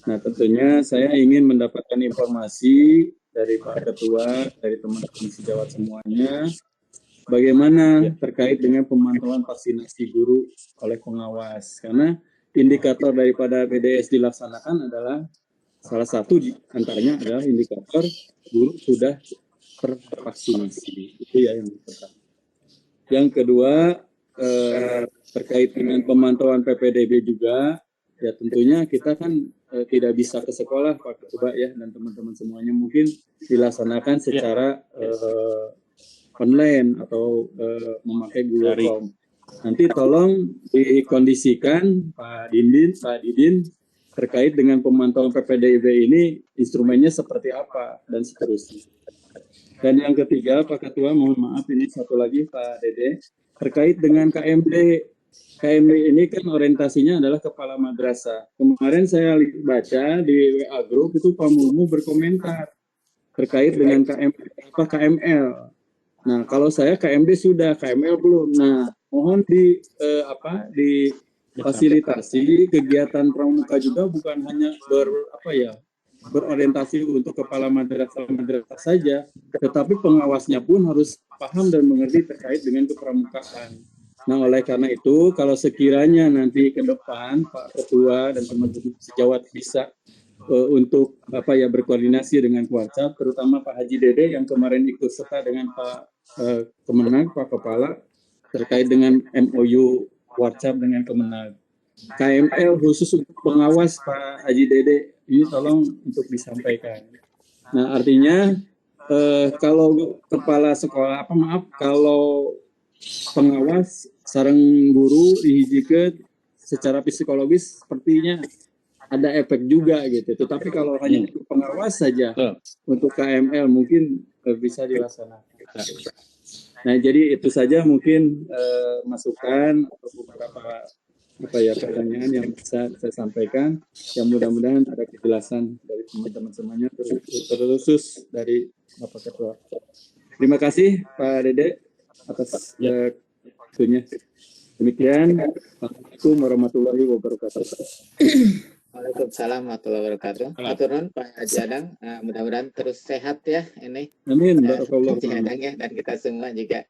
Nah, tentunya saya ingin mendapatkan informasi dari Pak Ketua, dari teman-teman sejawat semuanya, bagaimana terkait dengan pemantauan vaksinasi guru oleh pengawas. Karena indikator daripada BDS dilaksanakan adalah salah satu antaranya adalah indikator guru sudah tervaksinasi. Itu ya yang pertama. Yang kedua, terkait dengan pemantauan PPDB juga, ya tentunya kita kan tidak bisa ke sekolah Pak Ketua ya, dan teman-teman semuanya mungkin dilaksanakan secara online atau memakai Google Form. Nanti tolong dikondisikan Pak Didin terkait dengan pemantauan PPDB ini instrumennya seperti apa dan seterusnya. Dan yang ketiga Pak Ketua, mohon maaf ini satu lagi Pak Dede, terkait dengan KMD. KMD ini kan orientasinya adalah kepala madrasah. Kemarin saya baca di WA Group itu Pak Mumu berkomentar terkait dengan KML. Nah, kalau saya KMD sudah, KML belum. Nah, mohon difasilitasi kegiatan pramuka juga bukan hanya berorientasi untuk kepala madrasah saja, tetapi pengawasnya pun harus paham dan mengerti terkait dengan kepramukaan. Nah, oleh karena itu, kalau sekiranya nanti ke depan Pak Ketua dan teman-teman sejawat bisa untuk berkoordinasi dengan Kuarcap, terutama Pak Haji Dede yang kemarin ikut serta dengan Pak Kemenag, Pak Kepala, terkait dengan MOU Kuarcap dengan Kemenag. KML khusus untuk pengawas Pak Haji Dede, ini tolong untuk disampaikan. Nah, artinya kalau kepala sekolah, kalau pengawas sareng guru dihijikeun secara psikologis sepertinya ada efek juga gitu. Tetapi kalau hanya untuk pengawas saja, untuk KML mungkin bisa dilaksanakan. Nah, jadi itu saja mungkin masukan atau beberapa pertanyaan yang bisa saya sampaikan. Yang mudah-mudahan ada kejelasan dari teman-teman semuanya, terkhusus dari Bapak Ketua. Terima kasih Pak Dede atas waktunya. Demikian, Assalamualaikum warahmatullahi wabarakatuh. Waalaikumsalam warahmatullahi wabarakatuh. Matur nuwun Pak Jadang, mudah-mudahan terus sehat ya ini. Amin. Barakallahu Jadang ya, dan kita semua juga.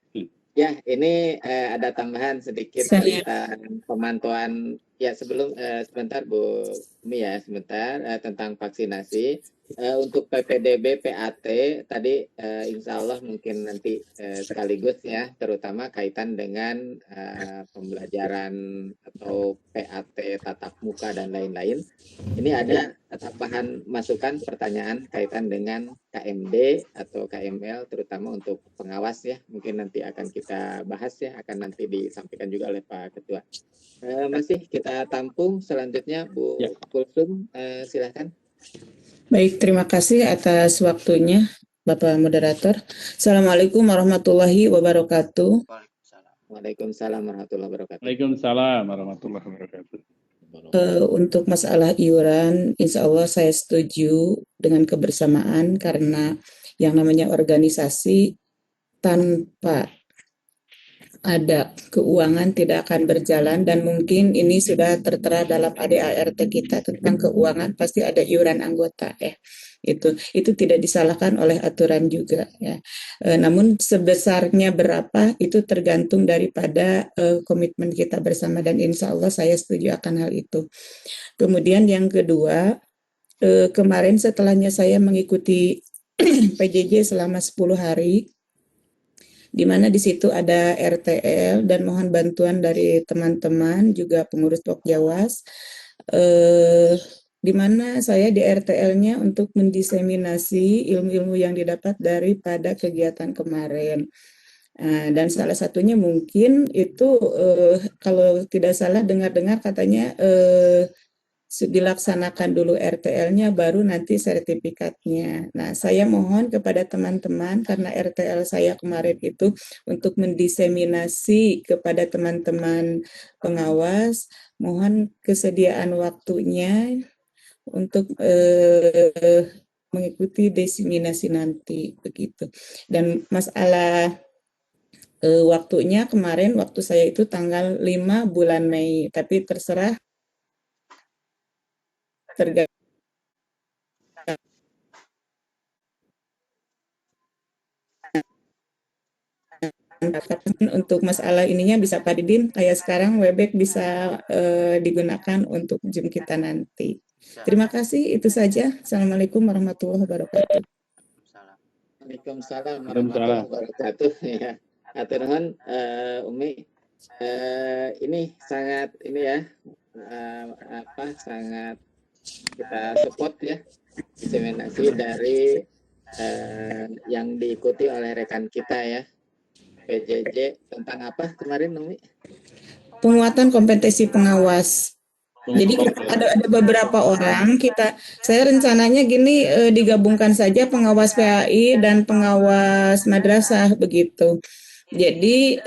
Ya, ini ada tambahan sedikit tentang pemantauan. Ya, sebelum sebentar Bu Umi ya, sebentar tentang vaksinasi. Untuk PPDB, PAT tadi insya Allah mungkin nanti sekaligus ya, terutama kaitan dengan pembelajaran atau PAT tatap muka dan lain-lain. Ini ada tambahan masukan pertanyaan kaitan dengan KMD atau KML, terutama untuk pengawas ya. Mungkin nanti akan kita bahas ya, akan nanti disampaikan juga oleh Pak Ketua. Masih kita tampung selanjutnya Bu Kulsum, silakan. Baik, terima kasih atas waktunya Bapak Moderator. Assalamualaikum warahmatullahi wabarakatuh. Waalaikumsalam warahmatullahi wabarakatuh. Waalaikumsalam warahmatullahi wabarakatuh. Untuk masalah iuran, insya Allah saya setuju dengan kebersamaan karena yang namanya organisasi tanpa ada keuangan tidak akan berjalan, dan mungkin ini sudah tertera dalam ADART kita tentang keuangan, pasti ada iuran anggota ya. Itu tidak disalahkan oleh aturan juga ya. Namun sebesarnya berapa itu tergantung daripada komitmen kita bersama, dan insya Allah saya setuju akan hal itu. Kemudian yang kedua, kemarin setelahnya saya mengikuti PJJ selama 10 hari, di mana di situ ada RTL dan mohon bantuan dari teman-teman juga pengurus Pokjawas, di mana saya di RTL-nya untuk mendiseminasi ilmu-ilmu yang didapat daripada kegiatan kemarin. Dan salah satunya mungkin itu kalau tidak salah dengar-dengar katanya dilaksanakan dulu RTL-nya baru nanti sertifikatnya. Nah, saya mohon kepada teman-teman karena RTL saya kemarin itu untuk mendiseminasi kepada teman-teman pengawas, mohon kesediaan waktunya untuk mengikuti diseminasi nanti begitu. Dan masalah waktunya kemarin waktu saya itu tanggal 5 bulan Mei, tapi terserah tergantung untuk masalah ininya bisa Pak Didin kayak sekarang Webex bisa digunakan untuk Zoom kita nanti. Terima kasih, itu saja. Assalamualaikum warahmatullahi wabarakatuh. Waalaikumsalam warahmatullahi wabarakatuh. Ya, atur nuhun Umi. Ini sangat ini ya sangat kita support ya diseminasi dari yang diikuti oleh rekan kita ya PJJ tentang apa kemarin Umi? Penguatan kompetensi pengawas. Jadi ada beberapa orang saya rencananya gini digabungkan saja pengawas PAI dan pengawas madrasah begitu. Jadi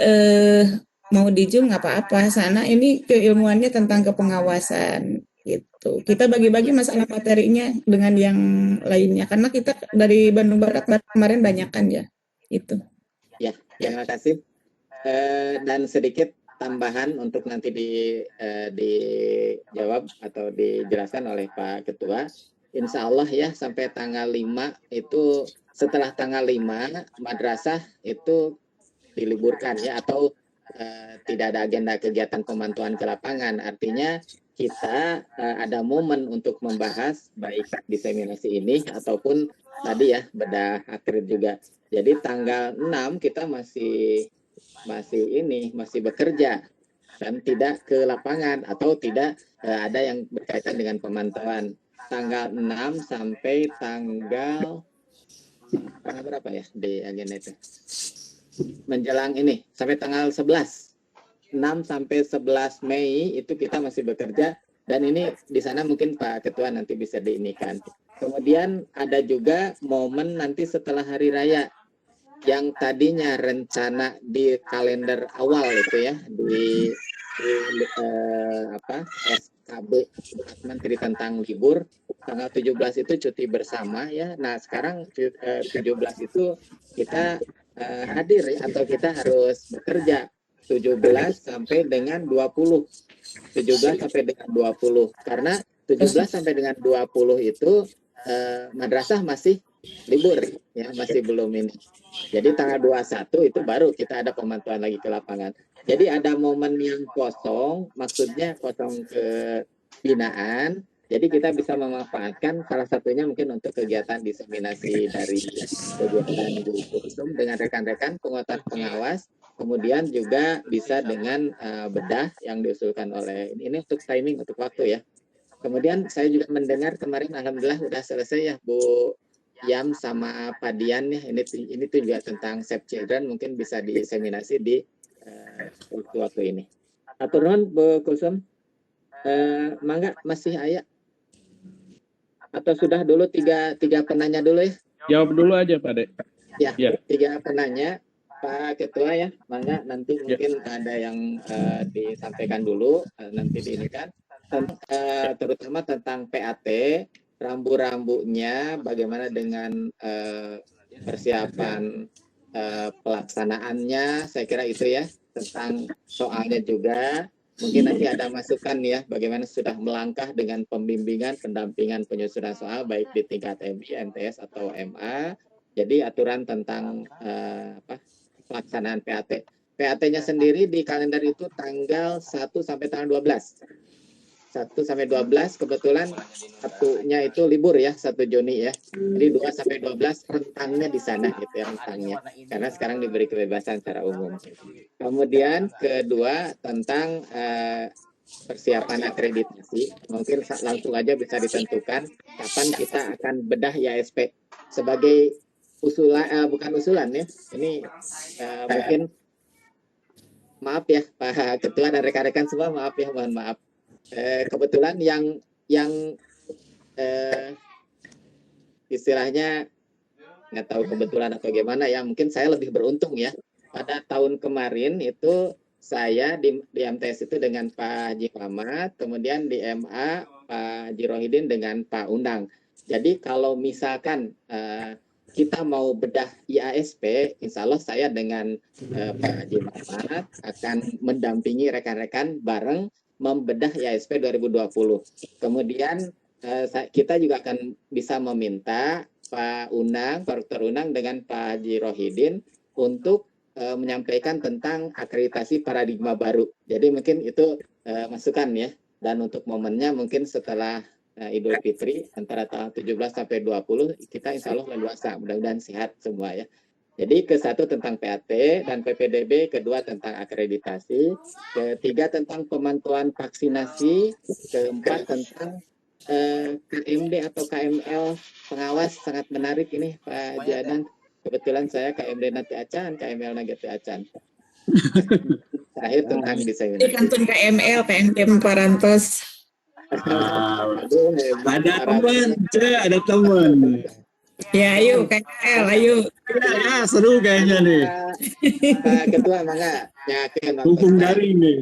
mau di Zoom nggak apa-apa, sana ini keilmuannya tentang kepengawasan gitu. Kita bagi-bagi masalah materinya dengan yang lainnya karena kita dari Bandung Barat kemarin banyak kan ya itu. Ya, terima kasih. Dan sedikit tambahan untuk nanti dijawab atau dijelaskan oleh Pak Ketua. Insya Allah ya sampai tanggal 5 itu, setelah tanggal 5 madrasah itu diliburkan ya, atau tidak ada agenda kegiatan pemantauan ke lapangan. Artinya kita ada momen untuk membahas baik diseminasi ini ataupun tadi ya bedah atlet juga. Jadi tanggal 6 kita masih bekerja dan tidak ke lapangan atau tidak ada yang berkaitan dengan pemantauan. Tanggal 6 sampai tanggal berapa ya di agenda itu? Menjelang ini sampai tanggal 11. 6 sampai 11 Mei itu kita masih bekerja, dan ini di sana mungkin Pak Ketua nanti bisa diinikan. Kemudian ada juga momen nanti setelah hari raya yang tadinya rencana di kalender awal itu ya di SKB Menteri tentang libur tanggal 17 itu cuti bersama ya. Nah sekarang 17 itu kita hadir ya, atau kita harus bekerja 17 sampai dengan 20. 17 sampai dengan 20 karena 17 sampai dengan 20 itu madrasah masih libur ya, masih belum ini. Jadi tanggal 21 itu baru kita ada pemantauan lagi ke lapangan. Jadi ada momen yang kosong, maksudnya kosong kebinaan. Jadi kita bisa memanfaatkan salah satunya mungkin untuk kegiatan diseminasi dari kegiatan Gulkusum dengan rekan-rekan penguatan pengawas. Kemudian juga bisa dengan bedah yang diusulkan oleh ini untuk timing, untuk waktu ya. Kemudian saya juga mendengar kemarin alhamdulillah udah selesai ya Bu Yam sama Pak Dian ya. Ini tuh juga tentang Save Children, mungkin bisa diseminasi di waktu ini. Atur nuhun Bu Kulsum. Mangga masih aya atau sudah dulu tiga penanya dulu ya? Jawab dulu aja Pak Dek. Ya, tiga penanya Pak Ketua ya. Mangga nanti mungkin ada yang disampaikan dulu, nanti diinikan. Terutama tentang PAT, rambu-rambunya, bagaimana dengan persiapan pelaksanaannya, saya kira itu ya, tentang soalnya juga. Mungkin nanti ada masukan ya, bagaimana sudah melangkah dengan pembimbingan, pendampingan penyusunan soal, baik di tingkat MI, MTS, atau MA. Jadi aturan tentang pelaksanaan PAT. PAT-nya sendiri di kalender itu tanggal 1 sampai tanggal 12. 1 sampai 12 kebetulan satunya itu libur ya, 1 Juni ya. Jadi 2 sampai 12 rentangnya di sana gitu ya, rentangnya. Karena sekarang diberi kebebasan secara umum. Kemudian kedua tentang persiapan akreditasi. Mungkin langsung aja bisa ditentukan kapan kita akan bedah IASP sebagai usulan, bukan usulan ya. Ini mungkin maaf ya Pak Ketua dan rekan-rekan semua, maaf ya, mohon maaf. Kebetulan yang istilahnya nggak tahu kebetulan atau gimana ya, mungkin saya lebih beruntung ya. Pada tahun kemarin itu saya di MTS itu dengan Pak Haji Ahmad, kemudian di MA Pak Haji Rohidin dengan Pak Undang. Jadi kalau misalkan kita mau bedah IASP, insya Allah saya dengan Pak Haji Ahmad akan mendampingi rekan-rekan bareng membedah IASP 2020. Kemudian kita juga akan bisa meminta Pak Unang, Pak Dr. Unang dengan Pak Haji Rohidin untuk menyampaikan tentang akreditasi paradigma baru. Jadi mungkin itu masukan ya. Dan untuk momennya mungkin setelah Idul Fitri antara tanggal 17 sampai 20 kita insya Allah leluasa. Mudah-mudahan sehat semua ya. Jadi ke-1 tentang PAT dan PPDB, kedua tentang akreditasi, ketiga tentang pemantauan vaksinasi, keempat tentang KMD atau KML pengawas, sangat menarik ini Pak Jadang. Kebetulan saya KMD nanti acan, KML nanti acan. Terakhir tentang desain. Di kantor KML, KMD Parantos. Ada teman, ada teman. Ya, ayo KML, ayo. Ya, seru kayaknya nih. Pak Ketua, mangga nyakin Hukum daring nih.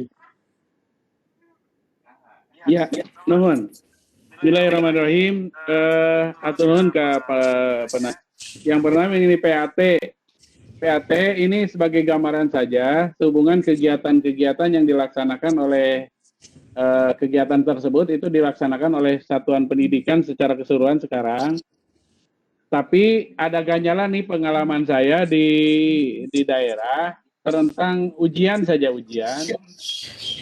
Ya, nuhun. Bismillahirrahmanirrahim. Atur nuhun ke yang pertama ini PAT. PAT ini sebagai gambaran saja sehubungan kegiatan-kegiatan yang dilaksanakan oleh kegiatan tersebut itu dilaksanakan oleh satuan pendidikan secara keseluruhan sekarang. Tapi ada ganjalan nih pengalaman saya di daerah tentang ujian saja ujian.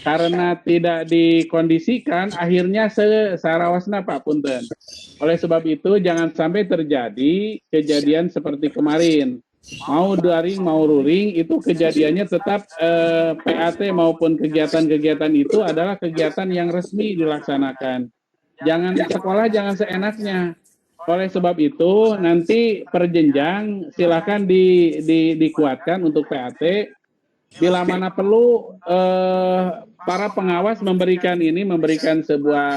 Karena tidak dikondisikan, akhirnya sarawasna Pak Punten. Oleh sebab itu jangan sampai terjadi kejadian seperti kemarin. Mau daring, mau luring, itu kejadiannya tetap PAT maupun kegiatan-kegiatan itu adalah kegiatan yang resmi dilaksanakan. Jangan sekolah, jangan seenaknya. Oleh sebab itu, nanti perjenjang silakan dikuatkan untuk PAT. Bila mana perlu, para pengawas memberikan sebuah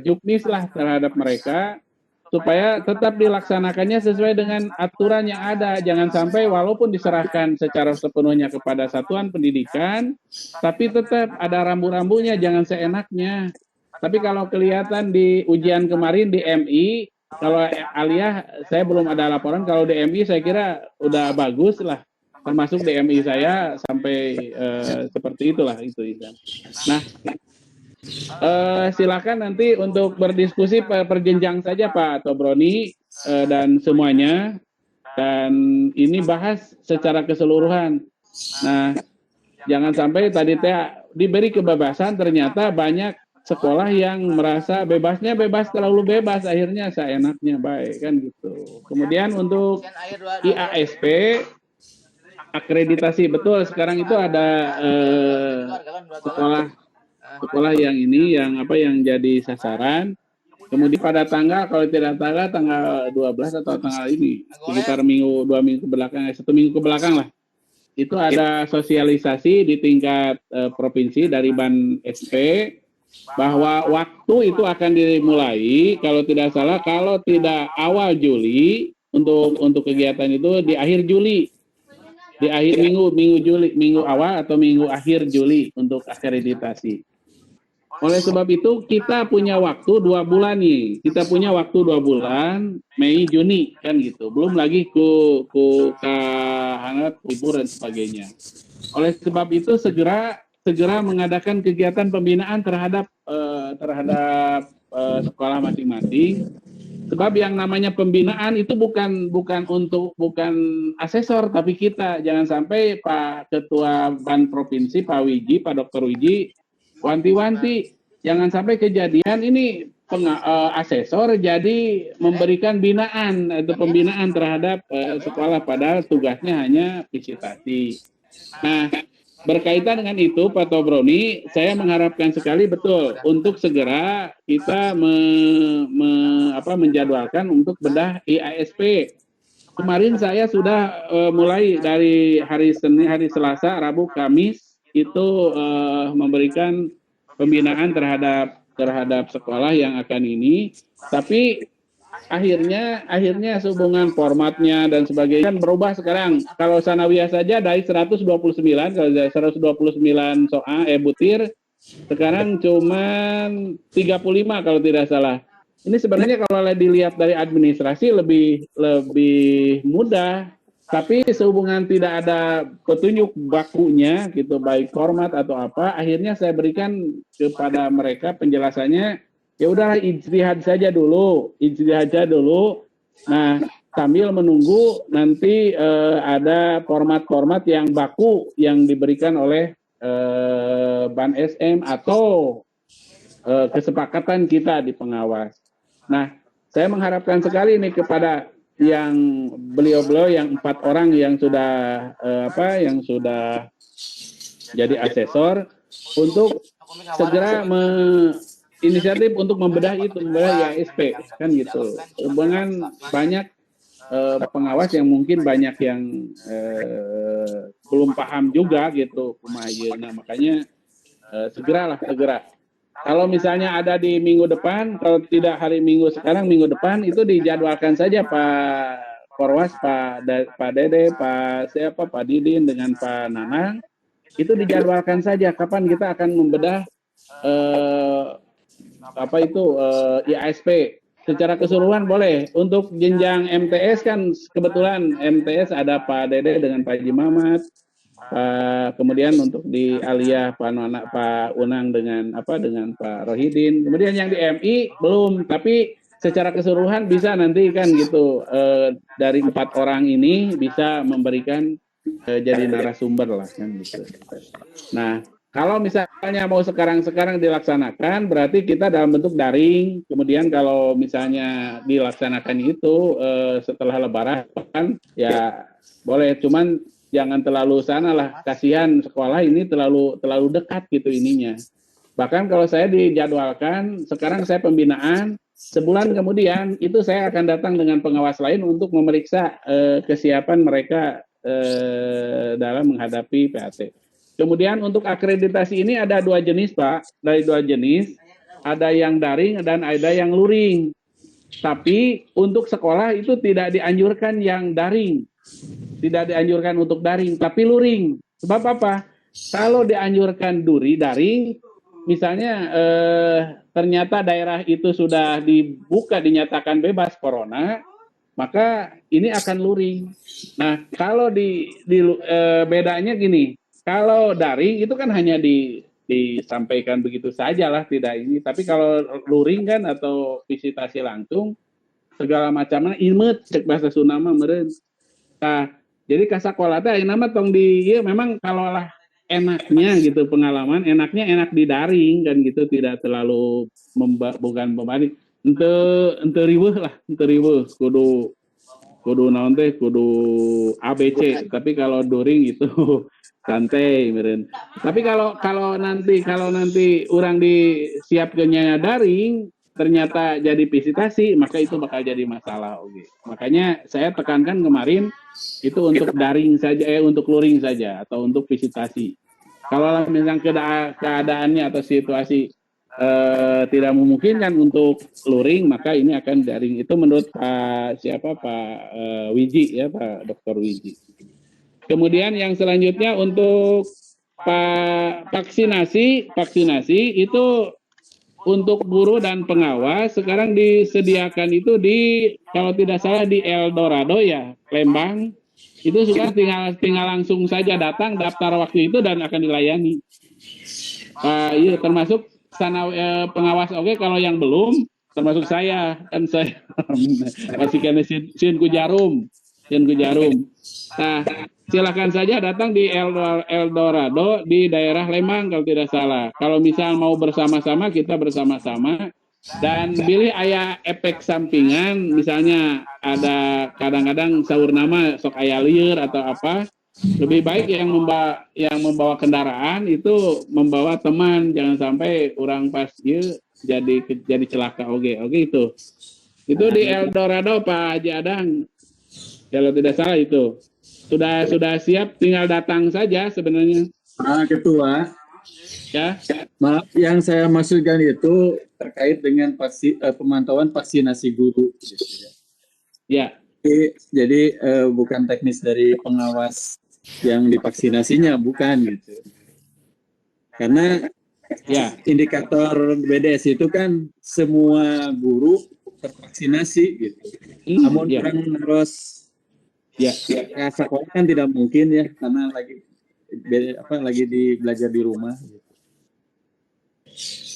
juknis lah terhadap mereka. supaya tetap dilaksanakannya sesuai dengan aturan yang ada. Jangan sampai walaupun diserahkan secara sepenuhnya kepada satuan pendidikan, tapi tetap ada rambu-rambunya, jangan seenaknya. Tapi kalau kelihatan di ujian kemarin di MI, kalau Aliyah saya belum ada laporan, kalau di MI saya kira udah bagus lah. Termasuk di MI saya sampai seperti itulah itu. Nah, silakan nanti untuk berdiskusi per jenjang saja Pak Tobroni dan semuanya, dan ini bahas secara keseluruhan. Nah, jangan sampai tadi diberi kebebasan, ternyata banyak sekolah yang merasa bebasnya terlalu bebas, akhirnya seenaknya baik kan gitu. Kemudian untuk IASP akreditasi, betul sekarang itu ada sekolah yang ini yang jadi sasaran. Kemudian pada kalau tidak tanggal 12 atau tanggal ini sekitar 2 minggu ke belakang, 1 minggu ke belakang lah, itu ada sosialisasi di tingkat provinsi dari Ban SP bahwa waktu itu akan dimulai kalau tidak salah, kalau tidak awal Juli untuk kegiatan itu di akhir Juli, di akhir minggu Juli, minggu awal atau minggu akhir Juli untuk akreditasi. Oleh sebab itu kita punya waktu 2 bulan nih. Kita punya waktu 2 bulan, Mei, Juni kan gitu. Belum lagi hangat, libur dan sebagainya. Oleh sebab itu segera mengadakan kegiatan pembinaan terhadap sekolah masing-masing. Sebab yang namanya pembinaan itu bukan asesor, tapi kita. Jangan sampai Pak Ketua Ban Provinsi, Pak Wiji, Pak Dr. Wiji, wanti-wanti, jangan sampai kejadian ini asesor jadi memberikan binaan atau pembinaan terhadap sekolah, padahal tugasnya hanya visitasi. Nah, berkaitan dengan itu Pak Tobroni, saya mengharapkan sekali betul untuk segera kita menjadwalkan untuk bedah IASP. Kemarin saya sudah mulai dari hari Senin, hari Selasa, Rabu, Kamis itu memberikan pembinaan terhadap sekolah yang akan ini, tapi akhirnya sehubungan formatnya dan sebagainya kan berubah sekarang. Kalau sanawiyah saja dari 129, kalau 129 soal butir, sekarang cuman 35 kalau tidak salah. Ini sebenarnya kalau dilihat dari administrasi lebih mudah, tapi sehubungan tidak ada petunjuk bakunya gitu, baik format atau apa, akhirnya saya berikan kepada mereka penjelasannya, ya udahlah ijtihad saja dulu. Nah, sambil menunggu nanti ada format-format yang baku yang diberikan oleh Ban SM atau kesepakatan kita di pengawas. Nah, saya mengharapkan sekali nih kepada yang beliau-beliau yang 4 orang yang sudah jadi asesor untuk segera inisiatif untuk membedah IASP kan gitu. Hubungan banyak pengawas yang mungkin banyak yang belum paham juga gitu. Nah, makanya segera. Kalau misalnya ada di minggu depan, kalau tidak hari Minggu sekarang, minggu depan itu dijadwalkan saja Pak Korwas, Pak Dede, Pak Didin dengan Pak Nanang, itu dijadwalkan saja kapan kita akan membedah IASP. Secara keseluruhan boleh. Untuk jenjang MTS kan kebetulan MTS ada Pak Dede dengan Pak Haji Mamat. Kemudian untuk di Aliyah Pak Unang dengan Pak Rohidin. Kemudian yang di MI belum, tapi secara keseluruhan bisa nanti kan gitu dari 4 orang ini bisa memberikan jadi narasumber lah kan gitu. Nah, kalau misalnya mau sekarang dilaksanakan, berarti kita dalam bentuk daring. Kemudian kalau misalnya dilaksanakan itu setelah Lebaran, ya boleh. Cuman jangan terlalu sana lah, kasihan sekolah ini terlalu dekat gitu ininya. Bahkan kalau saya dijadwalkan, sekarang saya pembinaan, sebulan kemudian itu saya akan datang dengan pengawas lain untuk memeriksa kesiapan mereka dalam menghadapi PAT. Kemudian untuk akreditasi ini ada 2 jenis Pak, dari 2 jenis, ada yang daring dan ada yang luring. Tapi untuk sekolah itu tidak dianjurkan yang daring. Tidak dianjurkan untuk daring, tapi luring. Sebab apa? Kalau dianjurkan daring, misalnya ternyata daerah itu sudah dibuka, dinyatakan bebas corona, maka ini akan luring. Nah, kalau bedanya gini, kalau daring itu kan hanya disampaikan begitu saja lah, tidak ini. Tapi kalau luring kan atau visitasi langsung, segala macamnya imut, cek bahasa Sunda mah meureun. Nah, jadi kasakola teh nama tong ya memang kalau lah enaknya gitu pengalaman, enaknya enak di daring kan gitu, tidak terlalu bukan membebani. Ente riweuh lah, ente riweuh kudu naon teh kudu ABC, tapi kalau during itu santai meureun. Tapi kalau nanti orang disiapkeunnya daring ternyata jadi visitasi, maka itu bakal jadi masalah. Oke. Makanya saya tekankan kemarin itu untuk daring saja, untuk luring saja atau untuk visitasi. Kalau misalnya keadaannya atau situasi tidak memungkinkan untuk luring, maka ini akan daring. Itu menurut Pak Wiji ya, Pak Dr. Wiji. Kemudian yang selanjutnya untuk vaksinasi itu untuk guru dan pengawas sekarang disediakan itu kalau tidak salah di Eldorado ya, Lembang. Itu sudah tinggal langsung saja datang daftar waktu itu dan akan dilayani. Iya, termasuk sana pengawas kalau yang belum termasuk saya kan saya masih kena sin ku jarum. Nah, silakan saja datang di Eldorado di daerah Lembang kalau tidak salah. Kalau misal mau bersama-sama, kita bersama-sama dan pilih aya efek sampingan, misalnya ada kadang-kadang sahur nama sok aya lieur atau apa. Lebih baik yang membawa kendaraan itu membawa teman, jangan sampai orang pas jadi celaka. Oke itu. Itu di Eldorado Pak Haji Adang. Kalau tidak salah itu sudah siap, tinggal datang saja sebenarnya. Ketua, ya. Maaf, yang saya maksudkan itu terkait dengan pemantauan vaksinasi guru. Ya. Jadi bukan teknis dari pengawas yang divaksinasinya, bukan gitu. Karena ya indikator BDS itu kan semua guru tervaksinasi gitu. Namun ya. Orang harus sekolah kan tidak mungkin ya karena lagi belajar di rumah.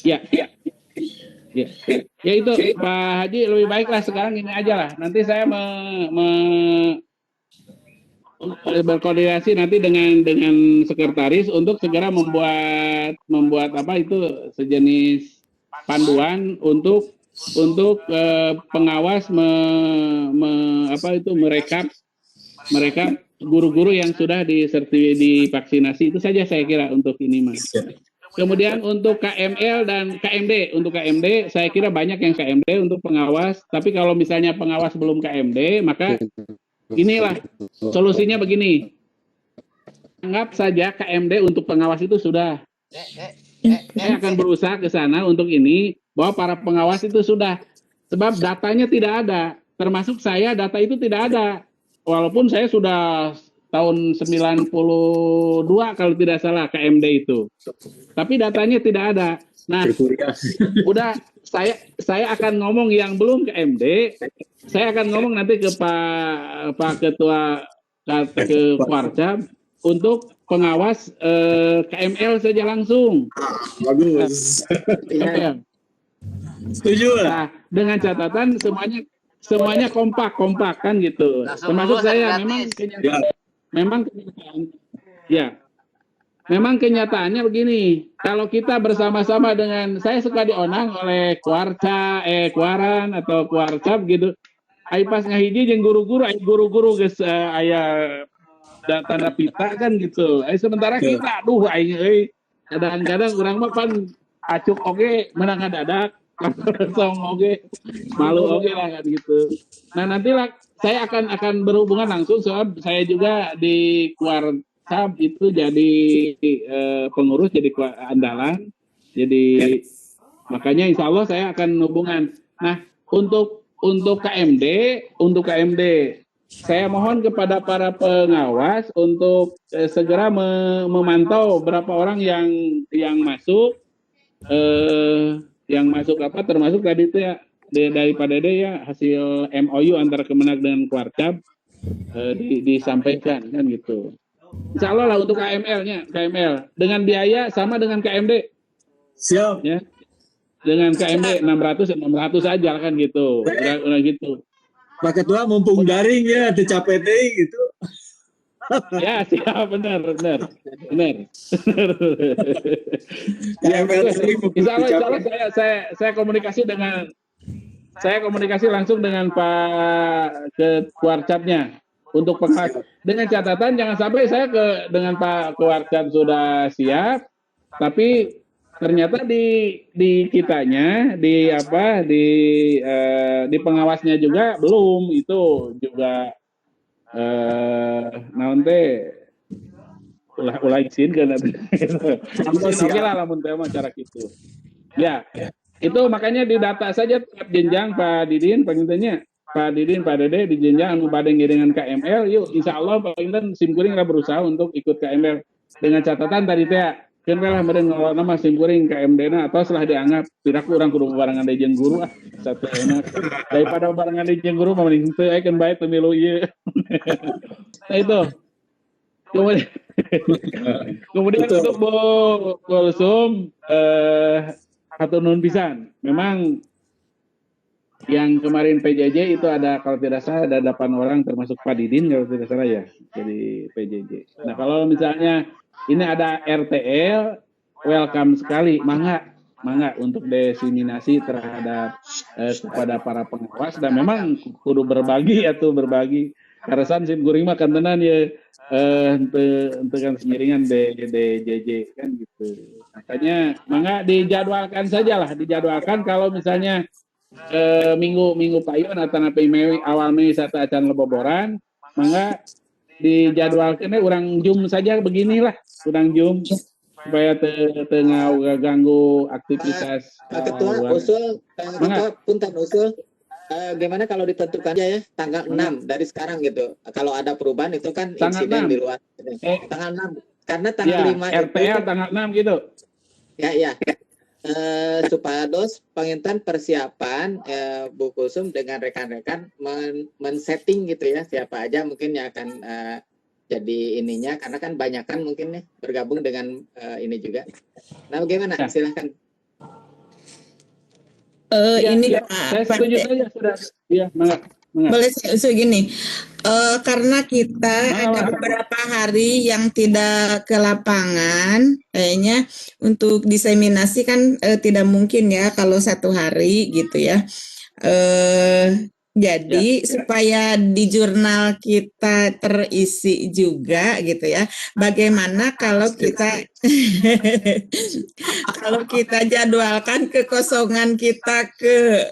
Ya itu Pak Haji, lebih baiklah sekarang ini aja lah. Nanti saya berkoordinasi nanti dengan sekretaris untuk segera membuat apa itu sejenis panduan untuk pengawas mereka guru-guru yang sudah divaksinasi. Itu saja saya kira untuk ini Mas. Kemudian untuk KML dan KMD, untuk KMD saya kira banyak yang KMD untuk pengawas, tapi kalau misalnya pengawas belum KMD, maka inilah solusinya begini. Anggap saja KMD untuk pengawas itu sudah. Saya akan berusaha ke sana untuk ini, bahwa para pengawas itu sudah. Sebab datanya tidak ada, termasuk saya data itu tidak ada. Walaupun saya sudah tahun 92 kalau tidak salah KMD itu. Tapi datanya tidak ada. Nah, udah saya akan ngomong yang belum KMD, saya akan ngomong nanti ke Pak Ketua ke Warcap untuk pengawas KML saja langsung. Bagus. Setuju lah. Nah, dengan catatan semuanya kompak kan gitu. Termasuk saya memang kenyataannya begini. Kalau kita bersama-sama dengan saya suka dionang oleh Kuaran atau Kuarcap gitu. Ai pas ngahiji jeung guru-guru geus aya tanda pita kan gitu. Sementara kita aduh aing kadang-kadang urang mah pan acuk oge menang ngadadak. Song oge malu oge lah kan gitu. Nah nantilah saya akan berhubungan langsung soal saya juga di Warcap itu jadi pengurus, jadi andalan. Jadi makanya insya Allah saya akan hubungan. Nah untuk untuk KMD, saya mohon kepada para pengawas untuk segera memantau berapa orang yang masuk, termasuk tadi itu ya dari Pak Dede ya, hasil MOU antara Kemenag dengan Kuarcap disampaikan kan gitu. Insya Allah lah untuk KML dengan biaya sama dengan KMD. Siap. Ya. Dengan KMD 600 aja kan gitu. Udah gitu. Pak Ketua mumpung daring ya, tercapai gitu. Ya, siap, benar. Insya Allah saya komunikasi langsung dengan Pak Kuarcapnya untuk pengawas. Dengan catatan jangan sampai saya dengan Pak Kuarcap sudah siap, tapi ternyata di kitanya di pengawasnya juga belum, itu juga nanti ulah izin kan oke lah lamun teh cara gitu ya. Itu makanya didata saja tiap jenjang Pak Didin pengintanya Pak Didin Pak Dede di jenjang anu bade ngiringan KML, yuk insya Allah Pak Inten simkuring lah berusaha untuk ikut KML dengan catatan tadi teh kan lah meren ngelola nama simkuring KMD-na atau setelah dianggap tidak kurang kudu barengan di jeung guru satu enak daripada barengan di jeung guru mending teu aya kan bae pemilu ieu. Nah itu. Kemudian untuk Bolsum hatur nuhun pisan. Memang yang kemarin PJJ itu ada kalau tidak salah ada 8 orang termasuk Pak Didin kalau tidak salah ya. Jadi PJJ. Nah, kalau misalnya ini ada RTL, welcome sekali, mangga untuk diseminasi terhadap kepada para pengawas, dan memang kudu berbagi karasan sim guring mah kantenan ya untuk kan seiringan DJJ kan gitu. Makanya mangga dijadwalkan kalau misalnya minggu payun atau awal Mei satu acan leboboran, mangga dijadwalkan urang Zoom saja beginilah, urang Zoom supaya tengah ganggu aktivitas. Pak Ketua usul, punten usul, gimana kalau ditentukan aja ya tanggal 6 dari sekarang gitu. Kalau ada perubahan itu kan insiden di luar. Tanggal 6 karena tanggal 5 RTL itu, tanggal 6 gitu. Ya. Supaya pengintan persiapan Bu Kulsum dengan rekan-rekan men-setting gitu ya, siapa aja mungkin yang akan jadi ininya, karena kan banyak kan mungkin nih bergabung dengan ini juga. Nah bagaimana? Silahkan. Ini saya setuju saja sudah. Ya, boleh saya gini, karena kita ada beberapa hari yang tidak ke lapangan, kayaknya untuk diseminasi kan tidak mungkin ya kalau 1 hari gitu ya. Jadi supaya di jurnal kita terisi juga gitu ya. Bagaimana kalau kita jadwalkan kekosongan kita ke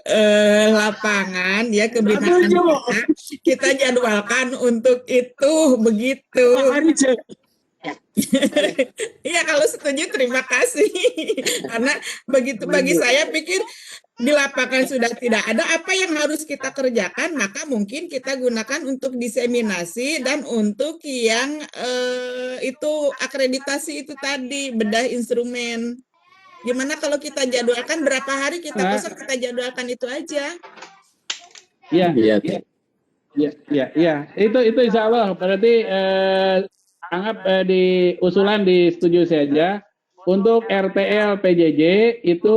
lapangan ya, ke binaan kita jadwalkan untuk itu begitu. Iya, kalau setuju terima kasih. Karena begitu bagi saya pikir di lapangan sudah tidak ada apa yang harus kita kerjakan, maka mungkin kita gunakan untuk diseminasi dan untuk yang itu akreditasi itu tadi, bedah instrumen. Gimana kalau kita jadwalkan berapa hari kita kosong, kita jadwalkan itu aja. Iya. Itu insya Allah berarti anggap di usulan disetujui saja. Untuk RTL PJJ itu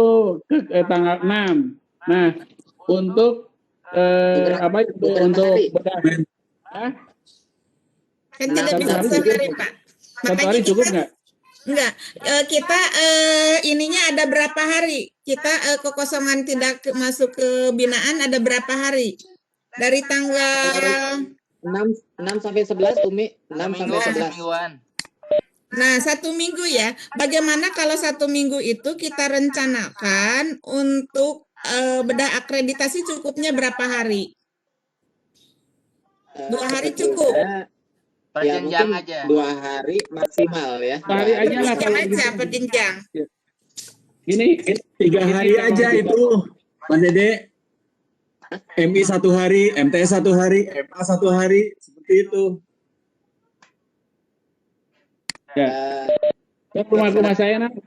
ke tanggal 6. Nah, untuk untuk bedah kan tidak bisa sehari, Pak. Satu hari cukup nggak? Enggak, kita ininya ada berapa hari? Kita kekosongan tidak masuk ke binaan ada berapa hari? Dari tanggal 6 sampai 11, Umi. 6 sampai 11. Mingguan. Nah, 1 minggu ya. Bagaimana kalau 1 minggu itu kita rencanakan untuk bedah akreditasi cukupnya berapa hari? 2 hari cukup. Ya mungkin aja. 2 hari maksimal ya. 2 hari aja lah kalau per jenjang. Ini 3 hari aja itu, Pak Dede. MI 1 hari, MTS 1 hari, MA 1 hari, seperti itu. Ya, rumah saya nak.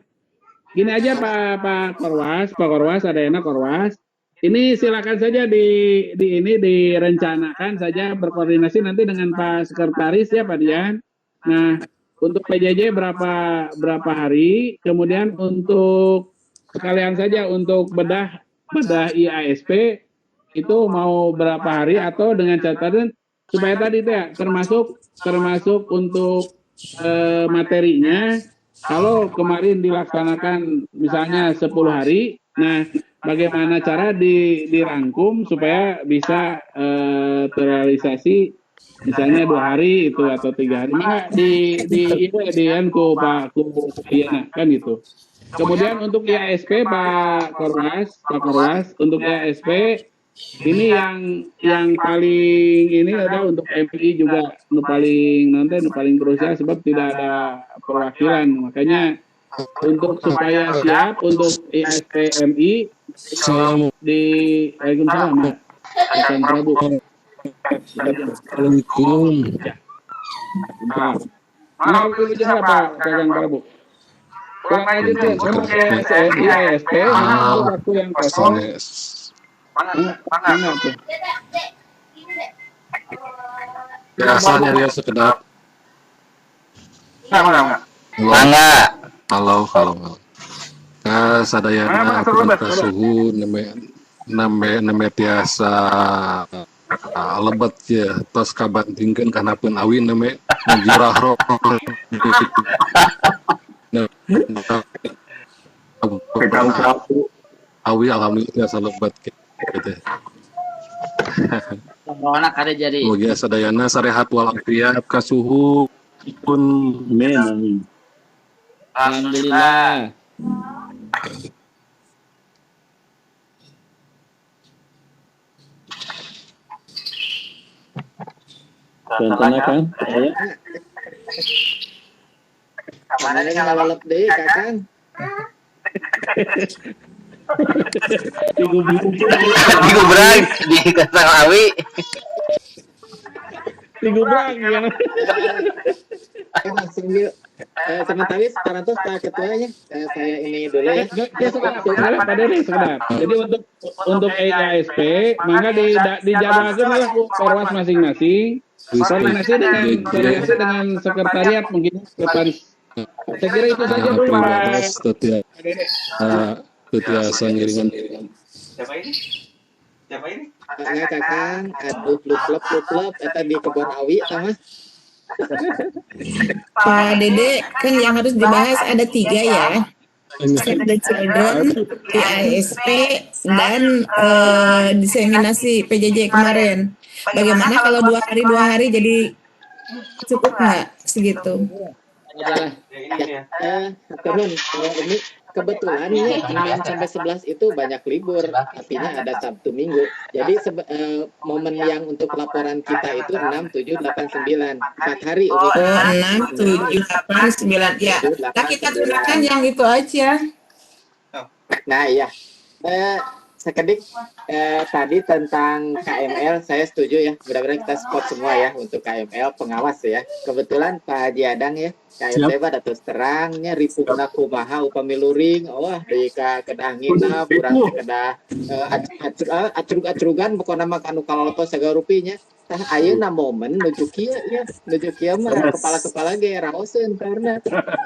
Gini aja Pak Korwas, ada enak Korwas. Ini silakan saja direncanakan saja berkoordinasi nanti dengan Pak Sekretaris ya Pak Dian. Nah, untuk PJJ berapa hari, kemudian untuk sekalian saja untuk bedah IASP itu mau berapa hari atau dengan catatan supaya tadi itu ya termasuk untuk materinya. Kalau kemarin dilaksanakan misalnya 10 hari, nah bagaimana cara dirangkum supaya bisa terrealisasi misalnya 2 hari itu atau 3 hari. Maka di Pak Yana kan itu. Kemudian untuk IASP Pak Korwas untuk IASP ini yang paling ini adalah untuk MPI juga paling krusial sebab tidak ada perwakilan, makanya untuk supaya siap untuk IASP MI di Waalaikumsalam Pak Prabu. Assalamualaikum. Mau bicara Pak Kakang Prabu. Kurang aja tuh untuk IASP waktu yang kosong. Mana tuh? Biasanya dia sekedar. Mangga. Halo. Sadayana aku suhu neme tiasa lebat ya tos kabantingkeun kana pun awi neme jurah roh. Awi alhamdulillah tiasa lebat gitu. Anak ada jadi. Mugia sadayana sarehat walafiat kasuhu pun Amin. Alhamdulillah. Contohnya kan? Mana ngalap deh Kakang. Digubrang di Kasang Awi. Digubrang ya. Langsung yuk. Sementara sekarang tuh Pak Ketuanya saya ini dulu ya. Sebentar. Jadi untuk IASP maka dijadwalkan oleh Korwas masing-masing. Koordinasi dengan sekretariat mungkin sekretaris. Saya kira itu saja dulu Pak. Setiasa ngiringan. Siapa ini? Enggak Kakang, aduh klub eta di kebun awi sama. Pak Dede, kan yang harus dibahas ada 3 ya. Save the Children, IASP, dan diseminasi PJJ kemarin. Bagaimana kalau 2 hari jadi cukup nggak segitu? Ya, turun. Ini kebetulan ya Senin sampai 11 itu banyak libur, artinya ada Sabtu Minggu. Jadi momen yang untuk laporan kita itu 6, 7, 8, 9, 4 hari. 6, 7, 8, 9 ya. Nah kita gunakan yang itu aja. Nah ya, sekedik tadi tentang KML saya setuju ya. Mudah-mudahan kita support semua ya untuk KML pengawas ya. Kebetulan Pak Haji Adang ya, KML pada terus terangnya ripuna kumaha upami luring, wah deui ka kedangina burang kedah acrug-acrugan pokona mah kanu kalolotos sagarupinya. Tah ayeuna momen nuju kieu mah kepala-kepala ge raoseun karena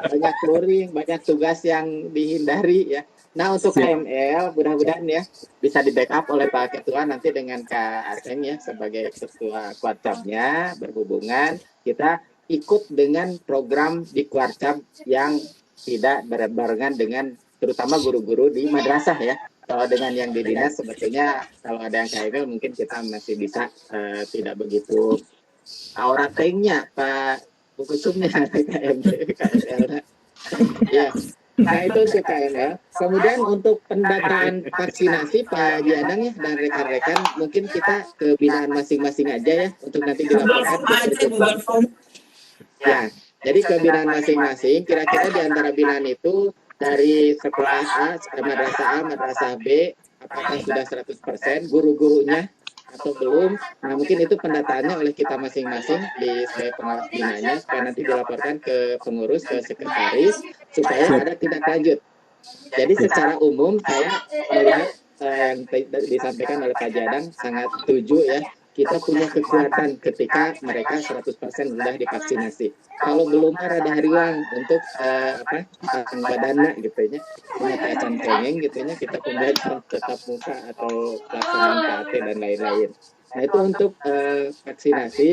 banyak luring, banyak tugas yang dihindari ya. Nah untuk KML mudah-mudahan ya bisa di backup oleh Pak Ketua nanti dengan Kak Aseng ya sebagai Ketua Kuarcapnya berhubungan kita ikut dengan program di Kuarcap yang tidak berbarengan dengan terutama guru-guru di madrasah ya. Kalau dengan yang di dinas sebetulnya kalau ada yang KML mungkin kita masih bisa tidak begitu auratengnya Pak Bukusumnya KML ya. Nah itu untuk KML. Kemudian untuk pendataan vaksinasi Pak Jadang ya dan rekan-rekan mungkin kita ke binaan masing-masing aja ya untuk nanti dilaporkan. Ya, jadi ke binaan masing-masing. Kira-kira di antara binaan itu dari sekolah A, madrasah B, apakah sudah 100%, guru-gurunya atau belum. Nah, mungkin itu pendataannya oleh kita masing-masing sebagai pengawas binanya, supaya nanti dilaporkan ke pengurus, ke sekretaris, supaya ada tindak lanjut. Jadi secara umum saya melihat yang disampaikan oleh Pak Jadang sangat setuju ya. Kita punya kekuatan ketika mereka 100% sudah divaksinasi. Kalau belum ada hariwang untuk pasang badana gitu ya, pengetesan kengeng gitu ya, kita pembelajaran tetap muka atau pelaksanaan KT dan lain-lain. Nah itu untuk vaksinasi.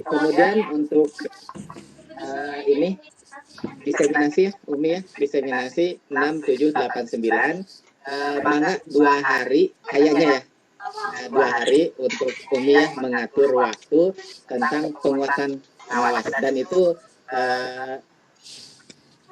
Kemudian untuk ini diseminasi ya, Umi ya, diseminasi 6, 7, 8, 9. Mangga 2 hari kayaknya ya. 2 hari untuk Umi ya mengatur waktu tentang penguatan pengawas, dan itu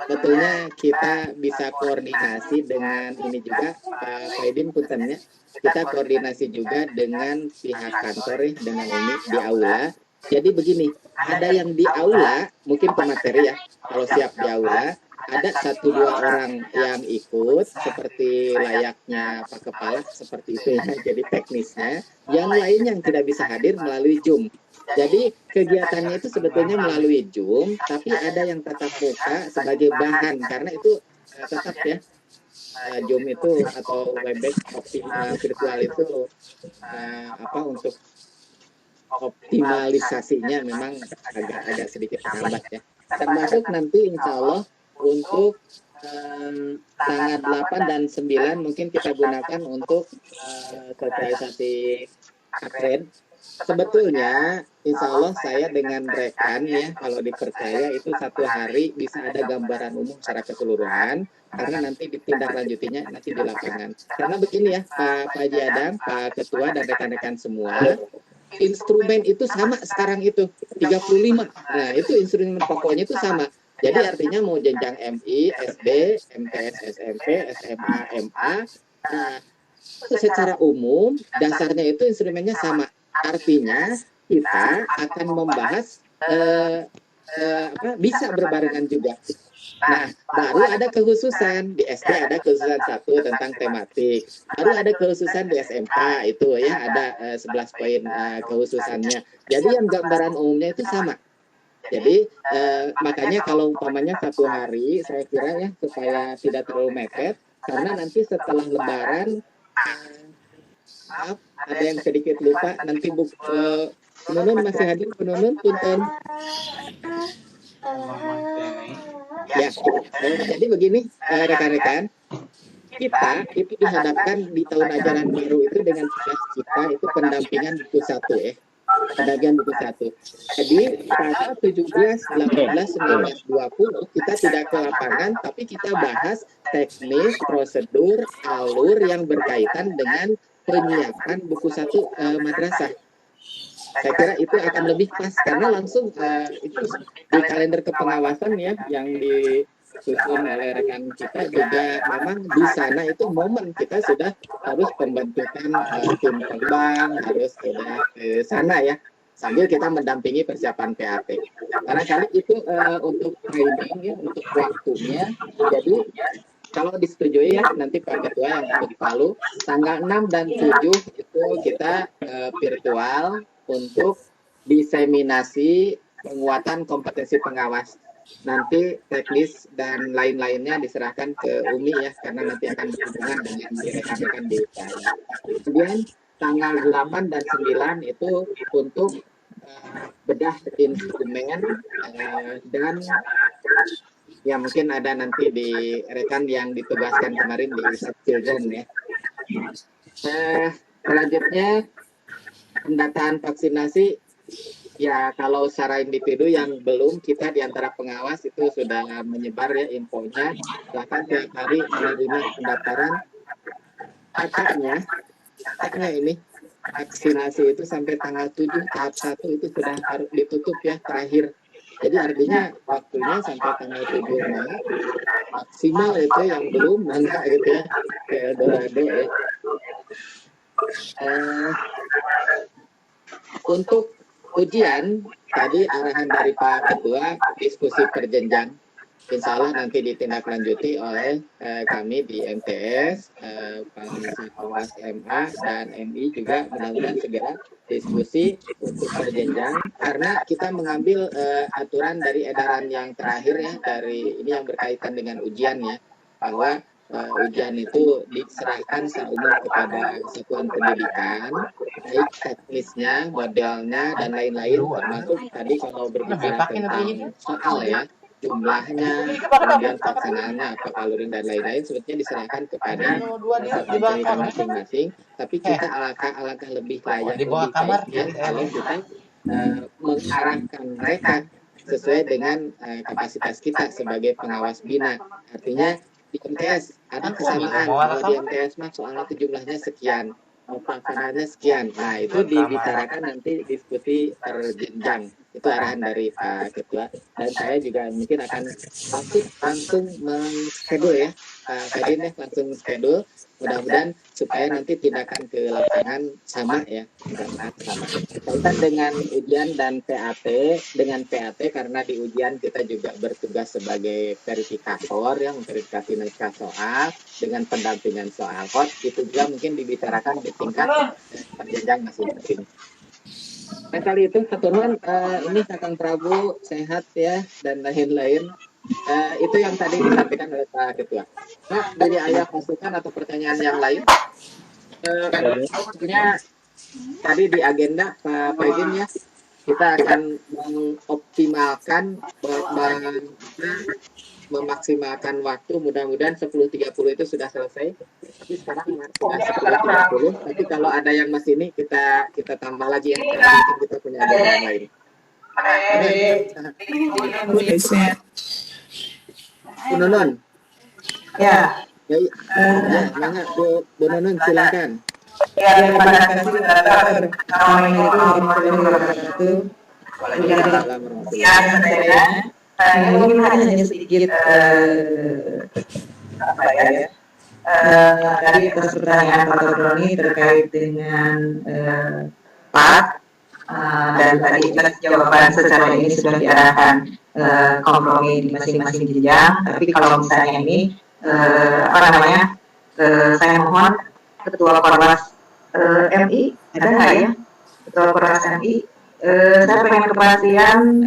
betulnya kita bisa koordinasi dengan ini juga Pak Edin puntennya, kita koordinasi juga dengan pihak kantor ya, dengan Umi di aula. Jadi begini, ada yang di aula mungkin pemateri ya, kalau siap di aula ada 1-2 orang yang ikut seperti layaknya Pak Kepala seperti itu ya, jadi teknisnya. Yang lain yang tidak bisa hadir melalui Zoom. Jadi kegiatannya itu sebetulnya melalui Zoom, tapi ada yang tatap muka sebagai bahan karena itu tetap ya Zoom itu atau Webex virtual itu untuk optimalisasinya memang agak sedikit terlambat ya. Termasuk nanti insya Allah untuk tanggal 8 dan 9 mungkin kita gunakan untuk sosialisasi aksen. Sebetulnya insya Allah saya dengan rekan ya, kalau dipercaya itu 1 hari bisa ada gambaran umum secara keseluruhan, karena nanti ditindaklanjutinya nanti di lapangan. Karena begini ya Pak Jadang, Pak Ketua dan rekan-rekan semua, instrumen itu sama sekarang itu 35. Nah itu instrumen pokoknya itu sama. Jadi artinya mau jenjang MI, SD, MTS, SMP, SMA, MA, secara umum dasarnya itu instrumennya sama. Artinya kita akan membahas bisa berbarengan juga. Nah, baru ada kekhususan di SD, ada kekhususan 1 tentang tematik. Baru ada kekhususan di SMK itu ya, ada 11 poin kekhususannya. Jadi yang gambaran umumnya itu sama. Jadi makanya kalau umpamanya 1 hari saya kira ya supaya tidak terlalu mepet, karena nanti setelah Lebaran maaf ada yang sedikit lupa nanti penunun masih hadir, penunun punten ya. Jadi begini rekan-rekan, kita itu dihadapkan di tahun ajaran baru itu dengan tugas kita itu pendampingan buku 1 ya. Pendampingan buku 1. Jadi tanggal 17, 18, 19, 20 kita tidak ke lapangan, tapi kita bahas teknis, prosedur, alur yang berkaitan dengan penyiapan buku 1 madrasah. Saya kira itu akan lebih pas karena langsung itu di kalender kepengawasan ya yang disusun oleh rekan kita juga memang di sana itu momen kita sudah harus pembentukan tim terbang, harus sudah ke sana ya sambil kita mendampingi persiapan PAT. Karena kali itu untuk training ya, untuk waktunya. Jadi kalau disetujui ya nanti Pak Ketua yang ada di Palu tanggal 6 dan 7 itu kita virtual untuk diseminasi penguatan kompetensi pengawas. Nanti teknis dan lain-lainnya diserahkan ke Umi ya, karena nanti akan berhubungan dengan rekan-rekan di sana. Kemudian tanggal 8 dan 9 itu untuk bedah instrumen dan ya mungkin ada nanti di rekan yang ditugaskan kemarin di Children ya. Selanjutnya pendataan vaksinasi ya, kalau secara individu yang belum, kita di antara pengawas itu sudah menyebar ya infonya, bahkan tiap hari menerima pendaftaran. Katanya ini vaksinasi itu sampai tanggal 7 tahap 1 itu sudah harus ditutup ya terakhir. Jadi artinya waktunya sampai tanggal 7 Mei maksimal itu yang belum mangga gitu ya, kayak do ya. Untuk ujian tadi arahan dari Pak Ketua diskusi perjenjang. insya Allah nanti ditindaklanjuti oleh kami di MTS, Komisi Pengawas MA dan MI juga mudah-mudahan segera diskusi untuk berjenjang, karena kita mengambil aturan dari edaran yang terakhir ya, dari ini yang berkaitan dengan ujian ya, bahwa ujian itu diserahkan secara umum kepada satuan pendidikan, baik teknisnya, modelnya, dan lain-lain, termasuk tadi kalau berbicara tentang soal ya, jumlahnya, kemudian pelaksanaannya, apakah luring dan lain-lain, sebetulnya diserahkan kepada satuan pendidikan masing-masing. Tapi kita alangkah lebih layak, lebih baiknya kalau kita mengarahkan mereka sesuai dengan kapasitas kita sebagai pengawas bina. Artinya di MTS ada kesamaan, kalau di MTS mah soalnya jumlahnya sekian, pelaksanaannya sekian. Nah itu dibicarakan nanti diskusi terjenjang. Itu arahan dari Pak Ketua, dan saya juga mungkin akan langsung men-schedule ya, Pak Kadin ya, langsung schedule, mudah-mudahan supaya nanti tindakan ke lapangan sama ya, sama. Kaitan dengan ujian dan PAT, karena di ujian kita juga bertugas sebagai verifikator ya, memverifikasi naskah soal dengan pendampingan soal hot, itu juga mungkin dibicarakan di tingkat perjenjang masing-masing. Nah kali itu keturunan ini Kakang Prabu sehat ya dan lain-lain, itu yang tadi disampaikan oleh Pak Ketua. Nah dari ayah masukan atau pertanyaan yang lain, sebenarnya tadi di agenda Pak Paidin ya, kita akan mengoptimalkan memaksimalkan waktu, mudah-mudahan 10.30 itu sudah selesai. Tapi sekarang sudah 10.30. Tapi kalau ada yang masih ini kita tambah lagi ya. Mungkin kita punya ada yang lain. Bu Nunun. Ya. Ya, mana Bu Nunun silakan. Ya, terima kasih mungkin hanya sedikit apa ya dari atas pertanyaan Pak Todroni terkait dengan PAT, dan tadi jelas jawaban secara ini sudah diarahkan kompromi di masing-masing jenjang. Tapi kalau misalnya ini saya mohon Ketua Korwas MI, ada nggak ya Ketua Korwas MI? Saya pengen kepastian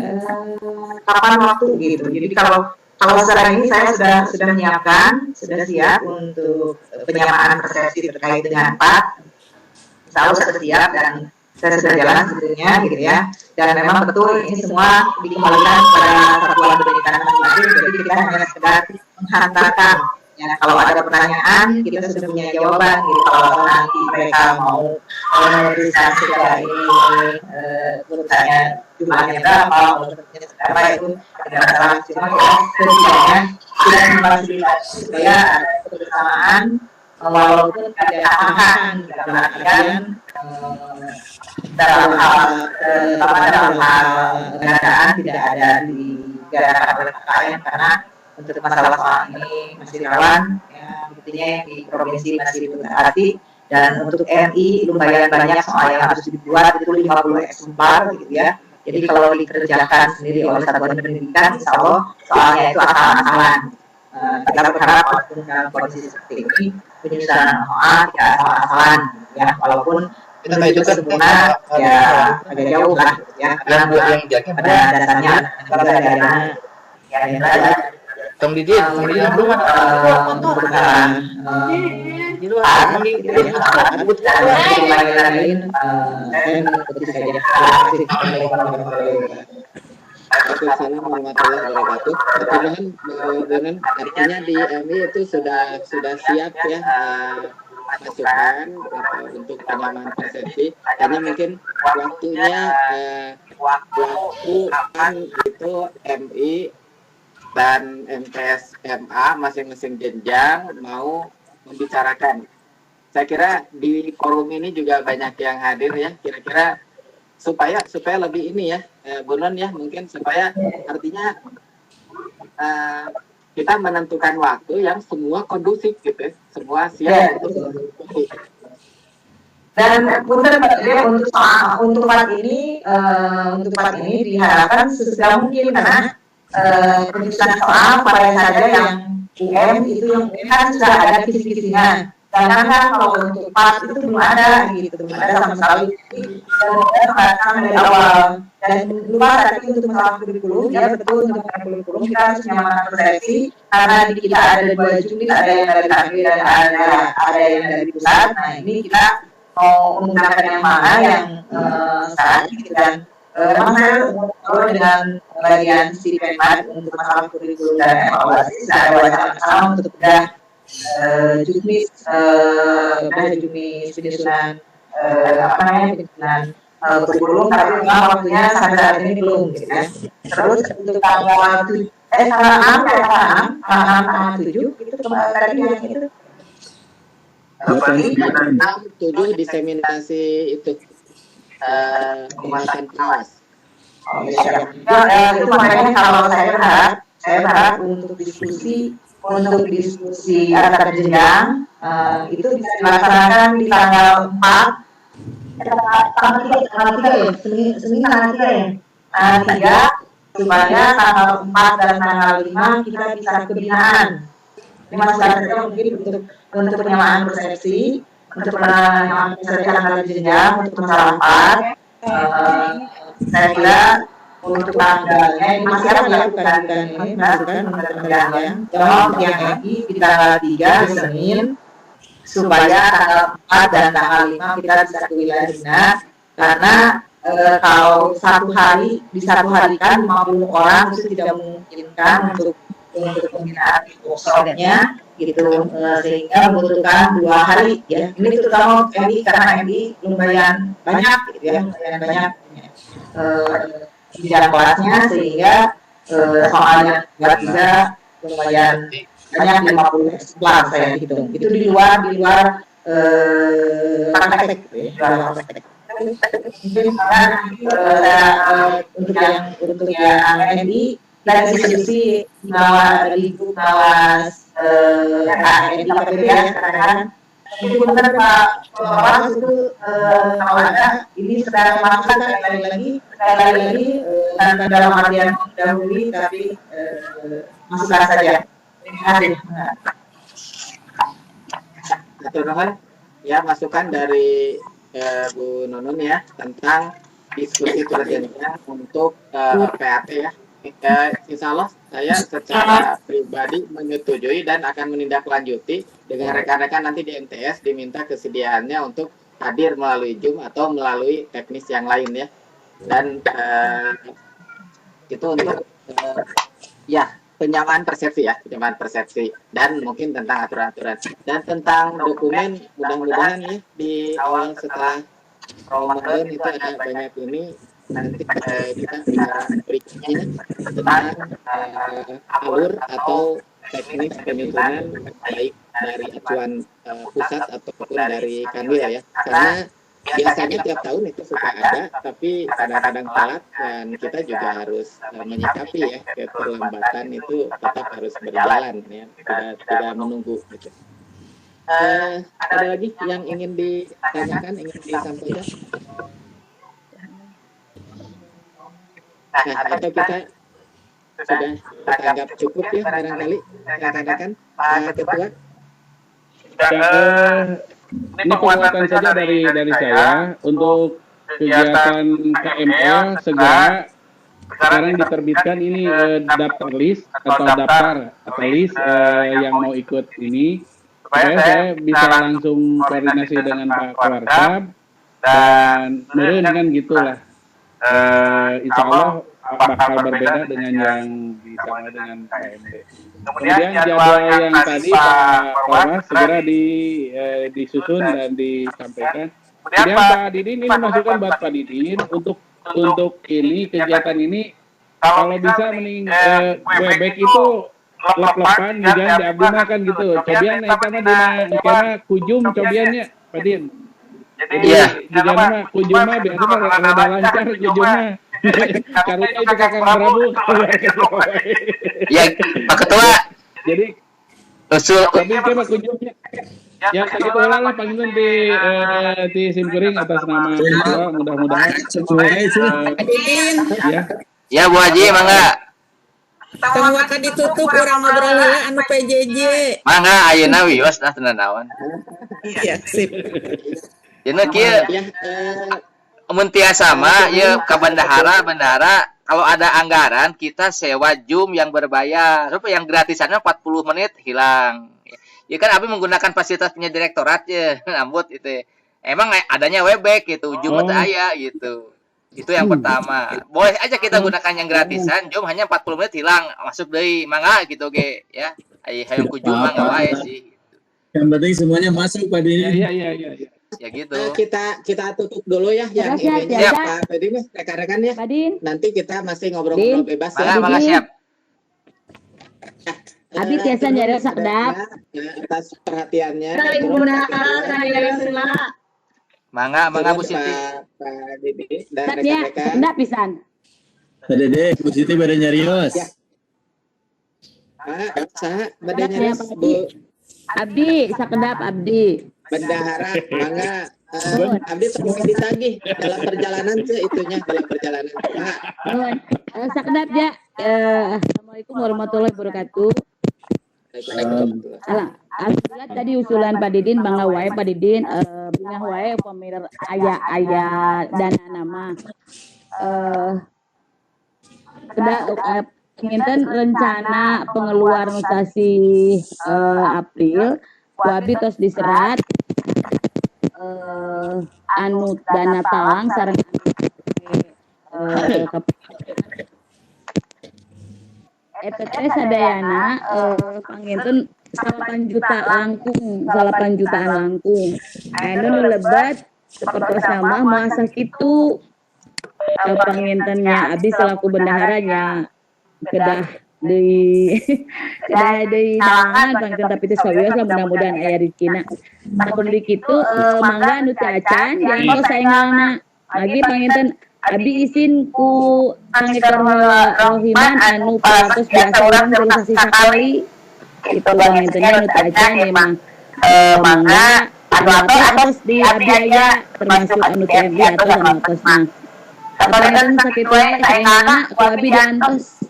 kapan waktu gitu. Jadi kalau sekarang ini saya sudah menyiapkan, sudah siap untuk penyamaan persepsi terkait dengan PAT. Insya Allah sudah siap dan saya sudah jalan sebetulnya gitu ya. Dan memang betul ini semua dikembalikan pada satuan pendidikan masing-masing. Jadi kita hanya sekedar menghantarkan. Ya, kalau ada pertanyaan kita sudah punya jawaban gitu. Kalau nanti mereka mau menuliskan secara ini tulisannya jumlahnya berapa, menurutnya apa itu tidak masalah. Cuma kita setidaknya sudah memfasilitasi supaya ada kebersamaan walaupun ada paham dalam artian dalam hal pengadaan tidak ada digarakan oleh KKN karena untuk masalah soal ini masih rawan, ya, buktinya di provinsi masih berarti, dan untuk MI lumayan banyak soal yang harus dibuat, itu 50 eksemplar gitu ya. Jadi kalau dikerjakan sendiri oleh satuan pendidikan, insya Allah soalnya itu asal-asalan. Kita berharap walaupun dalam kondisi seperti ini penyusunan OA tidak asal-asalan, ya, walaupun itu sempurna ya agak jauh lah, ya, karena pada dasarnya kalau ada ya Tong di dia, belum untuk di luar lain-lain saya mengikuti saja. Assalamualaikum warahmatullahi wabarakatuh. Mudah-mudahan artinya di MI itu sudah siap ya masukan untuk penyamaan persepsi, karena mungkin waktunya waktu kan itu MI dan MTS MA masing-masing jenjang mau membicarakan. Saya kira di forum ini juga banyak yang hadir ya, kira-kira supaya lebih ini ya, Bu Non ya, mungkin supaya artinya kita menentukan waktu yang semua kondusif gitu, semua siap untuk diskusi. Dan untuk part ini diharapkan sesegera mungkin karena penyusunan soal pada saja yang UM itu yang UN kan sudah ada kisi-kisinya. Sedangkan kan kalau untuk PAS itu belum ada gitu, belum ada sama sekali. Dan saya mengatakan dari awal dan lupa tadi untuk masalah kurikulum, ya betul untuk masalah kurikulum kita harus menyamakan persepsi karena di kita ada 2 jumlah, ada yang dari KP dan ada yang dari pusat. Nah ini kita mau menggunakan yang mana yang saat gitu dan memang saya ngobrol dengan bagian si Penmat untuk masalah kurikulum dan evaluasi sudah ada wacana bersama untuk sudah juknis penyusunan penyusunan kurikulum, tapi memang waktunya sampai saat ini belum gitu ya. Terus untuk tanggal 6 tanggal 7 itu tadi yang itu 7 diseminasi itu pembahasan PAS. Itu makanya kalau saya berharap untuk diskusi antar jenjang itu bisa dilaksanakan di tanggal 4 tanggal 3 ya, Senin tanggal 3 ya, tanggal 3 supaya tanggal 4 dan tanggal 5 kita bisa kebinaan. Ini masih saja mungkin untuk penyamaan persepsi, untuk penyamaan persepsi antar jenjang untuk masalah 4. Saya kira untuk tanggalnya ini masih ada ya, bukan ini masukkan untuk tanggalnya. Kalau yang MI di tanggal 3 Senin supaya tanggal 4 dan tanggal 5 kita bisa ke wilayah dinas karena kalau di satu hari kan 50 orang itu tidak memungkinkan untuk pembinaan workshopnya gitu, sehingga membutuhkan 2 hari ya. Ini terutama MI karena MI lumayan banyak gitu ya, lumayan banyak jenjang kelasnya sehingga soalnya buat juga lumayan banyak 50 eksemplar saya hitung. Itu di luar praktek gitu ya, praktek. Mungkin untuk yang MI dan diskusi di grup Nawas MI KPP ya kadang-kadang mungkin Pak Wawas itu kalau ada ini sedang masuk sekali lagi tanpa dalam artian dahului tapi masukkan saja. Terima kasih. Ya, masukan dari Bu Nunun ya tentang diskusi berjenjang untuk PAT ya. Insya Allah saya secara pribadi menyetujui dan akan menindaklanjuti dengan rekan-rekan nanti di MTS diminta kesediaannya untuk hadir melalui Zoom atau melalui teknis yang lain ya. Dan itu untuk ya penyamaan persepsi dan mungkin tentang aturan-aturan dan tentang dokumen mudah-mudahan ya di awal setelah Ramadan itu ada banyak ini nanti kita bisa berikutnya tentang alur atau teknis penyusunan baik dari acuan pusat ataupun dari Kanwil ya karena biasanya tiap tahun itu suka ada tapi kadang-kadang telat dan kita juga harus menyikapi ya keterlambatan itu tetap harus berjalan ya tidak menunggu gitu. Ada lagi yang ingin ditanyakan, ingin disampaikan? Nah, atau kita sudah anggap cukup ya barangkali rekan-rekan Pak Ketua. Ini penguatan saja dari saya untuk kegiatan KML segera sekarang diterbitkan ini daftar list atau daftar atau list yang mau ikut ini supaya saya bisa langsung koordinasi dengan Pak Warkab dan meren kan gitulah. Insya Allah bakal berbeda dengan yang disama dengan KMD. Kemudian jadwal yang tadi Pak Wawas segera disusun dan disampaikan. Kemudian Pak Didin ini masukkan buat Pak Didin untuk ini kegiatan ini kalau bisa mending Webex itu lep-lepan juga di Abdullah kan gitu. Cobian eta mah dina kujum cobiannya Pak Din. Jadi juga mah kujum mah biasanya rada lancar kujumnya. Karunya itu Kakang Prabu. Ya, Pak Ketua. Jadi usul tapi coba kujumnya. Ya gitu lah panggilan di Simkuring atas nama Ketua mudah-mudahan ya Bu Haji mangga. Tong makan ditutup orang ngobrol heula anu PJJ. Mangga ayeuna wios dah tenan naon. Iya, sip. Cenah kieu mun tiasa mah ieu ka bendahara kalau ada anggaran kita sewa Zoom yang berbayar. Rupa yang gratisannya 40 menit hilang. Ya kan Abi menggunakan fasilitas punya direktorat ya, rambut itu. Emang adanya Webex gitu, Zoom teh aya gitu. Itu yang pertama. Boleh aja kita gunakan yang gratisan, Zoom hanya 40 menit hilang, masuk deui mangga gitu ge ya. Ai hayang ku Zoom mangga wae sih. Yang penting semuanya masuk Pak Dini. Iya. Ya gitu. Kita tutup dulu ya yang Siap, ininya siap. Pak Pedin, rekan-rekan ya. Badin, Nanti kita masih ngobrol-ngobrol bebas ya. Mangga siap. Abi tiasa nyari sakdap. Atas perhatiannya. Mangga Bu Siti. Pak Didi dan Saknya, rekan-rekan. sakdap pisan. Pak Dede, Bu Siti pada nyarios. Ya. Pak, saha bade Sakdap ya, nyaris Pak Bu Abdi, sakdap Abdi. Bendahara, mangga Abdi tolong ditagih dalam perjalanan itunya dalam perjalanan. Pak, Sakdap ya. Assalamualaikum warahmatullahi wabarakatuh. Alhamdulillah tadi usulan Pak Didin bangga wae Pak Didin bingah wae pamer aya dana nama nginten rencana pengeluaran stasi April Wabi tos diserat anu dana talang sareng EPT sadayana panginten 8 jutaan langkung anu nu lebat seperti sama muasa kitu pangintennya abdi selaku bendaharanya kedah deui talangan panginten tapi teh sawios lah mudah-mudahan aya rezekina sampun di kitu mangga anu teu acan dianggo saengalna lagi panginten Abi izin ku pangitar rohiman anu peratus biasa orang terusasi sakali itu pangintennya anu acan emang mangga anu atas di abi aya termasuk anu TMI atau anu atasna panginten sakitu saengalna ku abi diantos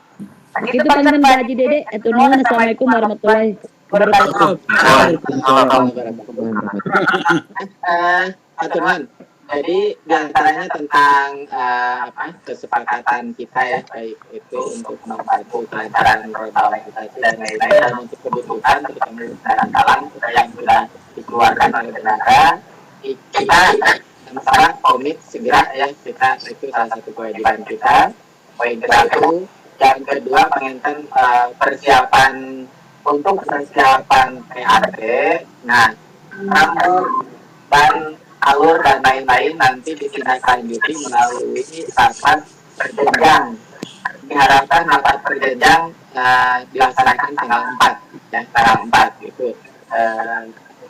itu panginten Haji Dede atuh nuhun. Assalamualaikum warahmatullahi wabarakatuh. Aturan. Jadi diantaranya tentang kesepakatan kita ya, baik itu untuk membantu kelancaran roda organisasi dan lain-lain, dan untuk kebutuhan terutama talang yang sudah dikeluarkan oleh negara, kita sama-sama komit segera ya, kita itu salah satu kewajiban kita. Poin ke-1, yang kedua penginten persiapan untuk persiapan PAD. Nah, rambut dan alur dan lain-lain nanti ditindaklanjuti melalui rapat berjenjang. Diharapkan rapat berjenjang dilaksanakan tanggal 4 ya, tanggal 4 gitu.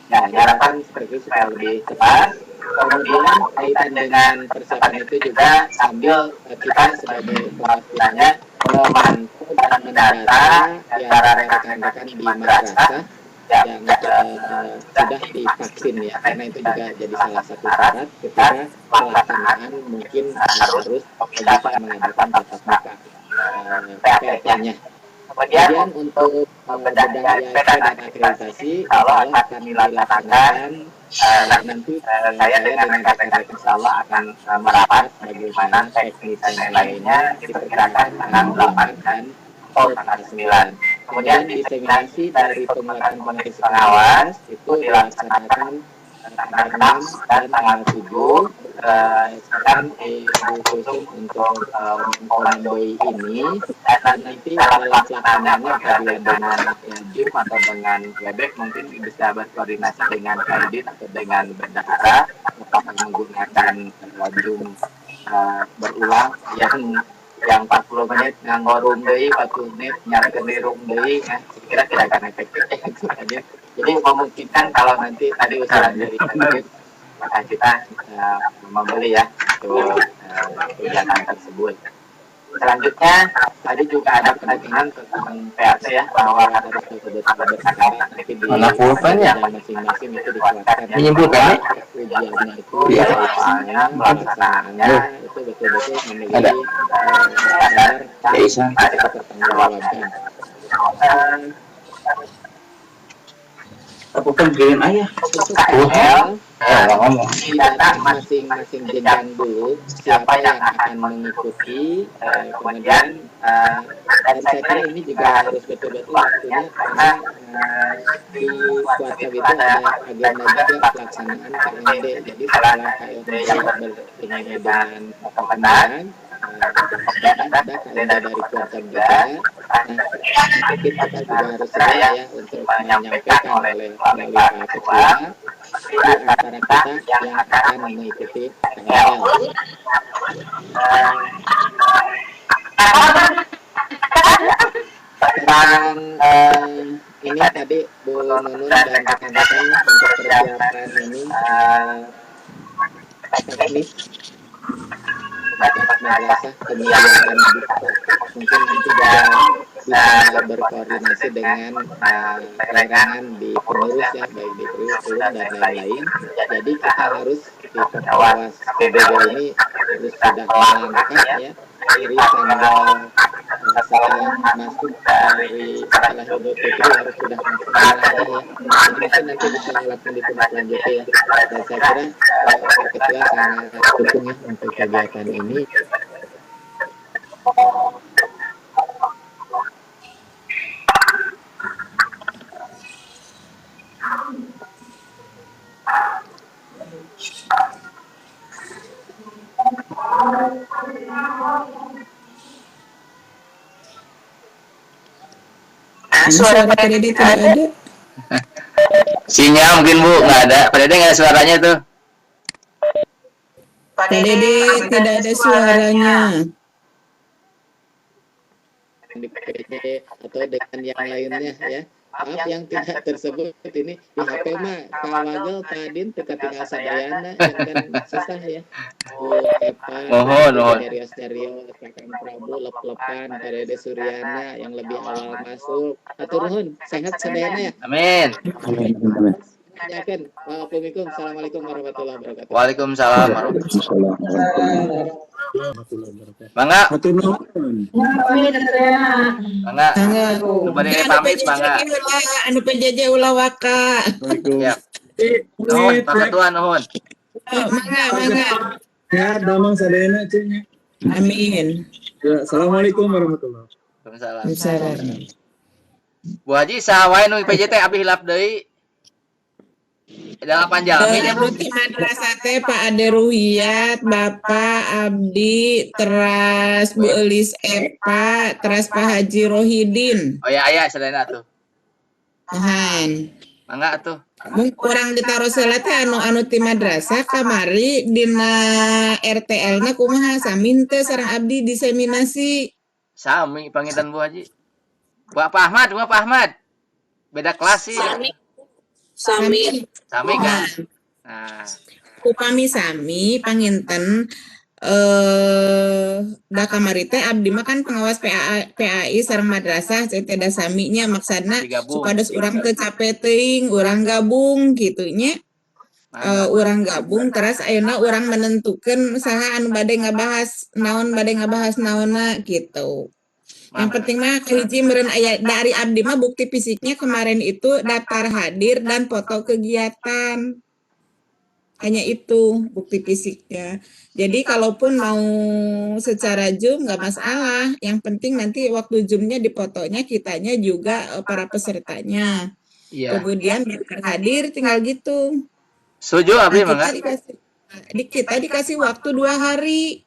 Ya, diharapkan seperti itu supaya lebih cepat. Kemudian kaitan dengan persiapan itu juga sambil kita sebagai perwakilannya memantau dan mendata antara rekan-rekan di madrasah yang sudah divaksin ya, karena itu juga jadi salah satu syarat ketika pelaksanaan mungkin harus bisa mengadakan tatap muka PAT-nya. Kemudian untuk bidang IASP dan akreditasi insya Allah akan dilaksanakan nanti saya dengan rekan-rekan insya Allah akan merapat bagaimana teknis dan lain-lainnya diperkirakan tanggal 8 dan tanggal 9. Kemudian diseminasi dari penguatan komisi pengawas itu dilaksanakan tanggal 6 dan tanggal 7. Sekarang khusus untuk menkomandoi ini, dan nanti dalam pelaksanaannya apabila dengan Zoom atau dengan Webex mungkin bisa berkoordinasi dengan Kadin atau dengan bendahara apakah menggunakan Zoom berulang yang 40 menit nganggo room deui, 40 menit nyalakeun di room deui, kira-kira tidak akan efektif. Jadi memungkinkan kalau nanti tadi usulan dari Kadin, maka kita membeli ya untuk kegiatan tersebut. selanjutnya tadi juga ada penekangan tentang PRC ya, bahwa harus betul-betul berskala nanti di mana pulpennya masing-masing itu dikuatkan. menyebutkan Ujiannya itu, kaitannya, pelaksanaannya itu betul-betul memiliki standar dipertanggungjawabkan. bukan kirim ayah ngomong Di data masing-masing jenjang dulu siapa yang akan mengikuti, kemudian dan saya kira ini juga harus betul-betul waktunya karena di WhatsApp itu ada agenda juga pelaksanaan KMD. Jadi setelah KMD bertemu dengan pemerintahan, ada KMD dari WhatsApp juga. Nah, kita juga harus sedia ya untuk menyampaikan oleh melalui Pak Ketua di antara kita yang akan mengikuti KML. Tentang ini tadi Bu Nunun dan rekan-rekan untuk persiapan ini teknis madrasah kemudian mungkin nanti juga bisa berkoordinasi dengan larangan di pengurus ya, baik di kurikulum dan lain-lain. Jadi kita harus di pengawas PBB ini harus sudah melangkah ya dari tanggal setelah masuk dari setelah Idul Fitri harus sudah masuk lagi ya. Jadi mungkin nanti bisa melakukan di tindak lanjut ya. Dan saya kira Pak Ketua sangat dukung ya untuk kegiatan ini. Suara Pak Dede tidak ada. sinyal mungkin Bu nggak ada. Pak Dede nggak ada suaranya tuh. Pak Dede tidak ada suaranya. Di PPD atau dengan yang lainnya ya. Maaf yang tidak tersebut ini di HP mah Kawagel Tadin teka tinggal sadayana yang kan susah ya. Bu Epa, stereo, Kakang Prabu, lep-lepan, Dede Suryana yang lebih awal masuk. Atur nuhun, sehat sadayana ya. Amin. Yakin. Assalamualaikum warahmatullahi wabarakatuh. Waalaikumsalam Waalaikumsalam warahmatullahi wabarakatuh. Bangga. Bangga. Bangga. Pamit Bangga. Anu PJJ ulah waka. Ya. Nuhun, Pak Ketua nuhun. Mangga. Ya, damang sadayana cenah. Amin. Ya, assalamualaikum warahmatullahi Waalaikumsalam. Waalaikumsalam. Bu Haji saha nu PJT abdi hilap deui. Dalam panjalmi Ruti madrasah teh Pak Ade Ruhiyat, Bapak Abdi, teras Bu Elis Epa, teras Pak Haji Rohidin. Oh ya aya sadayana tuh. Tahan. Mangga tuh. Mun kurang ditaruh salat teh anu ti madrasah kamari dina RTL-na kumaha sami teh sareng abdi diseminasi. Sami pangitan Bu Haji. Pak Ahmad. Beda kelas sih. Sami kan. Nah, upami sami panginten da kamari teh abdi mah kan pengawas PAI sareng madrasah teh da saminya maksudna supados urang teu capek teuing urang gabung kitu nya. Urang gabung terus ayeuna urang menentukeun saha anu bade ngabahas naonna gitu. Yang penting mah kahiji meureun aya dari abdi mah bukti fisiknya kemarin itu daftar hadir dan foto kegiatan. Hanya itu bukti fisiknya. Jadi kalaupun mau secara Zoom nggak masalah. Yang penting nanti waktu Zoom-nya difotonya kitanya juga para pesertanya. Iya. Kemudian daftar hadir tinggal gitu. Setuju abdi mangga. Kita dikasih waktu 2 hari.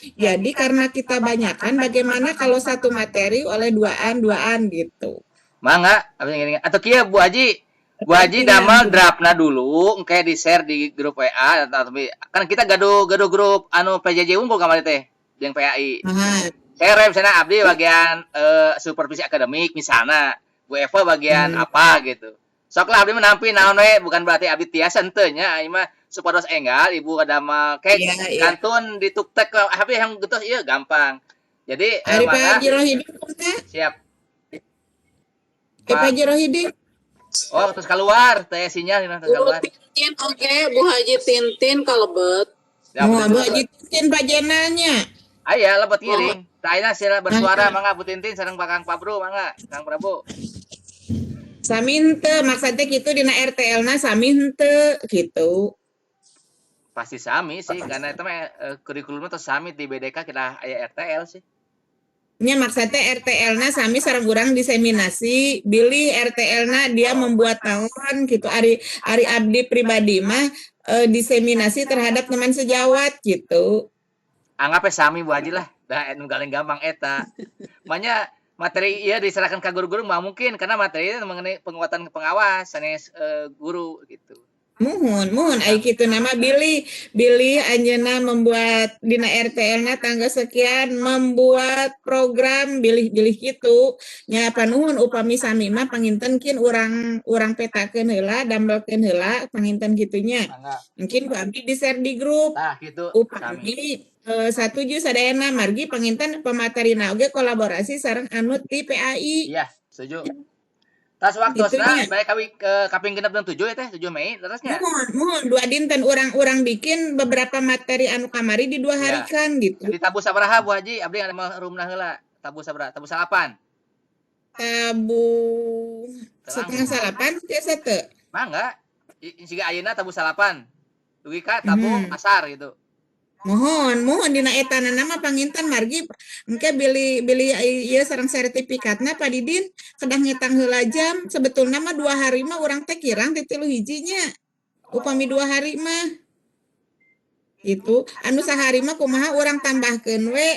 Jadi karena kita banyakan, bagaimana kalau satu materi oleh duaan gitu. Mangga, atau kia Bu Haji damel draftna dulu, kayak di share di grup WA atau kan kita gaduh grup anu PJJ unggul kamari teh, jeung PAI. Share misalnya abdi bagian supervisi akademik misalnya, Bu Eva bagian apa gitu. Sok lah abdi menampi naon we, bukan berarti abdi tiasa henteu nya, ieu mah supados enggal ibu ada mah kayak kantun dituktek abdi yang getos ieu gampang. Jadi Ari Pak mangga Haji Rohidi kumaha? siap. Pak Haji Rohidi. Oh, terus keluar teh sinyal terus keluar. Tintin oke, Bu Haji Tintin kalebet. Ya, Oh, betul, Bu betul. Haji Tintin Pak Jenalnya. Aya lebet ngiring. Taina sila bersuara mangga Bu Tintin sareng Pak Kang Pabro mangga, Kang Prabu. Sami henteu maksudnya gitu dina RTL-na sami henteu gitu. Pasti sami sih karena itu mah kurikulumnya tuh sami di BDK kita aya RTL sih. Nya maksudnya RTL-na sami sareng urang diseminasi, bilih RTL-na dia membuat naon gitu. Ari abdi pribadi mah diseminasi terhadap teman sejawat gitu. Anggapnya sami Bu Haji lah. Da nu galing gampang eta. Makanya materi ieu diserahkan ka guru-guru mah mungkin karena materi itu mengenai penguatan pengawas sanes guru gitu. Muhun ai kitu nama bilih anjeunna membuat dina RTL-na tanggal sekian membuat program bilih kitu nya panuhun upami sami mah pangintenkeun urang petakeun heula dambalkeun heula panginten kitunya mungkin ku abdi di-share di grup Nah gitu upami satuju sadayana margi panginten pematerina oge kolaborasi sareng anu ti PAI. Iya, setuju. Tas waktu Itunya. baik kaping genep dan 7 ya teh 7 Mei terusnya. Mohon dua dinten orang bikin beberapa materi anu kamari di 2 hari kan gitu. Di tabu sabaraha Bu Haji abdi ada mah rumna heula. Tabu sabaraha? Tabu 8. Tabu setengah 8 biasa teu. Mangga. Siga ayeuna tabu 8. Dugi ka tabu asar gitu. Mohon dina etana nama panginten margi engke bili ieu sareng sertifikatna Pak Didin kedah ngitang heula jam sebetulna mah 2 hari mah urang teh kirang ti 3 hijinya. Upami 2 hari mah gitu. Anu sahari mah kumaha urang tambahkeun we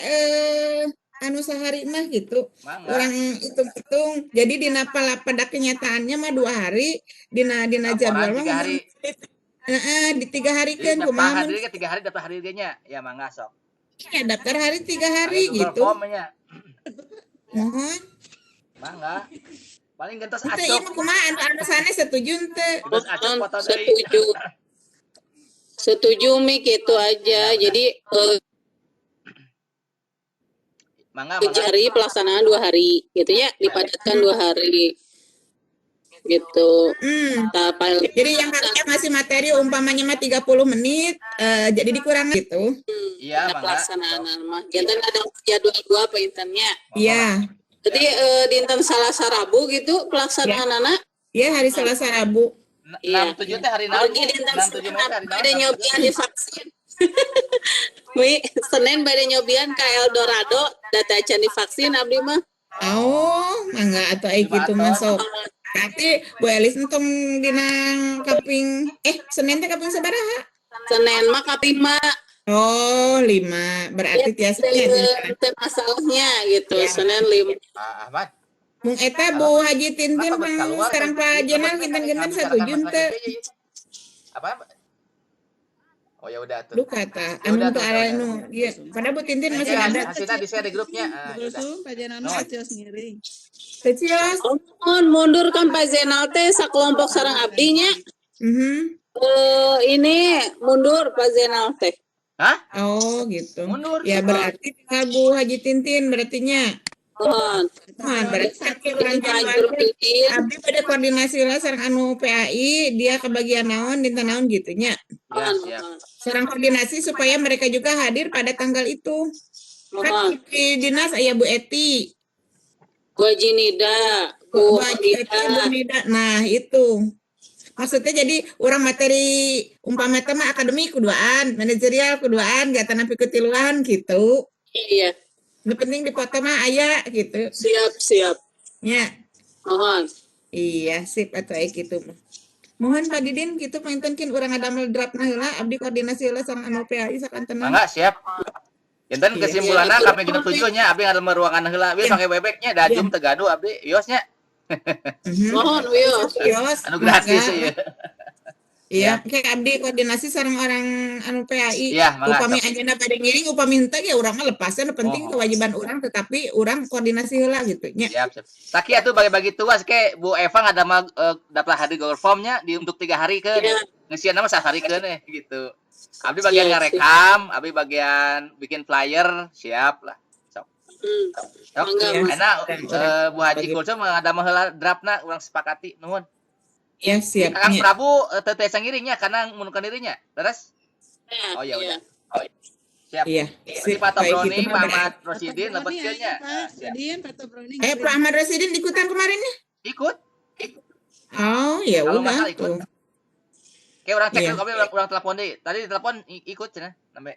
anu sahari mah gitu. Urang hitung-hitung. Jadi dina pada kenyataannya mah 2 hari dina jadwal mah di 3 hari kan kumaha Hadir 3 hari daftar hadir nya ya mangga sok. Ya daftar hari 3 hari gitu. Mohon. Mangga. Paling gentos acok. acok. Ieu kumaha anu sanes setuju teu? Setuju Mi gitu aja. Jadi mangga hari pelaksanaan 2 hari gitu ya, dipadatkan 2 hari. Gitu. Jadi yang harusnya ngasih materi umpamanya mah 30 menit jadi dikurang gitu. Iya, pelaksanaan mah. Jantan ada jadwal 2 apa intannya? Iya. Jadi dinten Selasa Rabu gitu pelaksanaan anak? Iya, hari Selasa Rabu. 67 teh hari naon? 67 hari naon? Ada nyobian divaksin. Mi, Senin bade nyobian ka Eldorado data acan divaksin abdi mah. Oh, mangga atuh ai kitu masuk. Berarti Bu Elis entong dina kaping Senin teh kaping sabaraha? Senin mah kaping 5. Oh, 5. Berarti tiasanya teh masalahnya gitu. Ya. Senin 5. Ahmad. Mung eta Bu Haji Tintin sekarang Pak Jenal kinten-kinten setuju teu? Apa? Oh ya udah tuh. Duh kata anu teu anu. Iya, pada Bu Tintin masih ada. Hasilnya di-share di grupnya. Pak Jenal cios ngiring. Cios. Mundur kan Pak Zainal teh sakelompok sareng abdinya. Ini mundur Pak Zainal teh. Hah? Oh gitu. Mundur. Ya berarti tinggal Bu Haji Tintin berartinya. Berarti orang abdi pada koordinasi lah sareng anu PAI dia kebagian naon dinten naon gitunya. Sareng koordinasi supaya mereka juga hadir pada tanggal itu. Kan di dinas aya Bu Eti. Bu Haji Nida, Bu Nida. Nah itu maksudnya jadi orang materi umpama mah akademik kuduaan, manajerial kuduaan, gak tanah pikutiluan gitu. Iya. Yang penting di foto mah aya gitu. Siap. Ya. Mohon. Iya sip atau gitu mah. Mohon Pak Didin gitu pangintenkeun urang ngadamel draftna heula abdi koordinasi heula sareng anu PAI sakantenan. Mangga siap. Enten kesimpulanna kaping genep 7 nya abdi ngadamel ruangan heula we make bebeknya da jum teu gaduh abdi wiosnya. Mohon wios. Anu gratis ya. Iya, kayak abdi koordinasi sareng orang anu PAI. Iya, upami ayeuna bade ngiring upami henteu ge urang mah lepaskeun penting kewajiban urang tetapi urang koordinasi heula gitu nya. Siap. Taki atuh bagi-bagi tugas ke Bu Eva ngadamel daftar hadir Google Form-nya di untuk 3 hari ke. Ngeusian nama saharikeun gitu. Abdi bagian ngarekam, abdi bagian bikin flyer, siap lah. Sok. Mangga, Ya, enak orang Bu Haji bagi- Kulsum ada maheula draftna urang sepakati nuhun. ya siap. Kang Nya. Prabu teu tiasa ngiringnya karena mengundurkan dirinya. Beres? Oh ya udah. Siap. Iya. Berarti Pak Baik, Tobroni, itu mah Muhammad Rosidin Pak lebetkeun nya. Pak Rodian, Pak Tobroni. Pak Ahmad Rasidin ikutan kemarin ya? Ikut. Oh, ya Kalau nggak udah salah ikut. tuh. Kayak orang cek Iya. dulu, kami orang telepon deh. Tadi ditelepon ikut cenah sampai.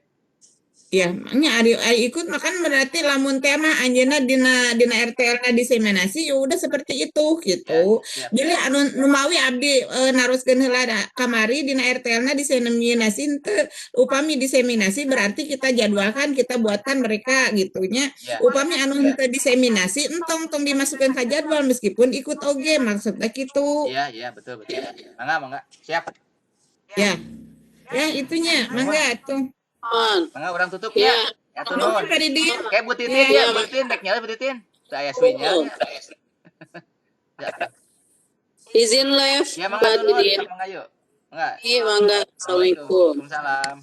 Ya, nya ari ikut makan berarti lamun tema anjeunna dina RTL diseminasi ya udah seperti itu gitu. Siap. Jadi anu numawi abdi naroskeun heula kamari dina RTL diseminasi teu upami diseminasi berarti kita jadwalkan kita buatkan mereka gitunya. Ya. Upami anu teu diseminasi entong dimasukkan ke jadwal meskipun ikut oge maksudnya gitu. Iya, betul. Mangga. Siap. Ya. Ya itunya mangga tuh. Mangga orang tutup ya. Ya tuh nuhun. Kayak Bu Titin ya, Bu Titin dek nyala Bu Titin. Saya suinya. Izin live. Ya mangga Pak nuhun. Didin. Mangga yuk. Mangga. Iya, mangga. Assalamualaikum. Waalaikumsalam.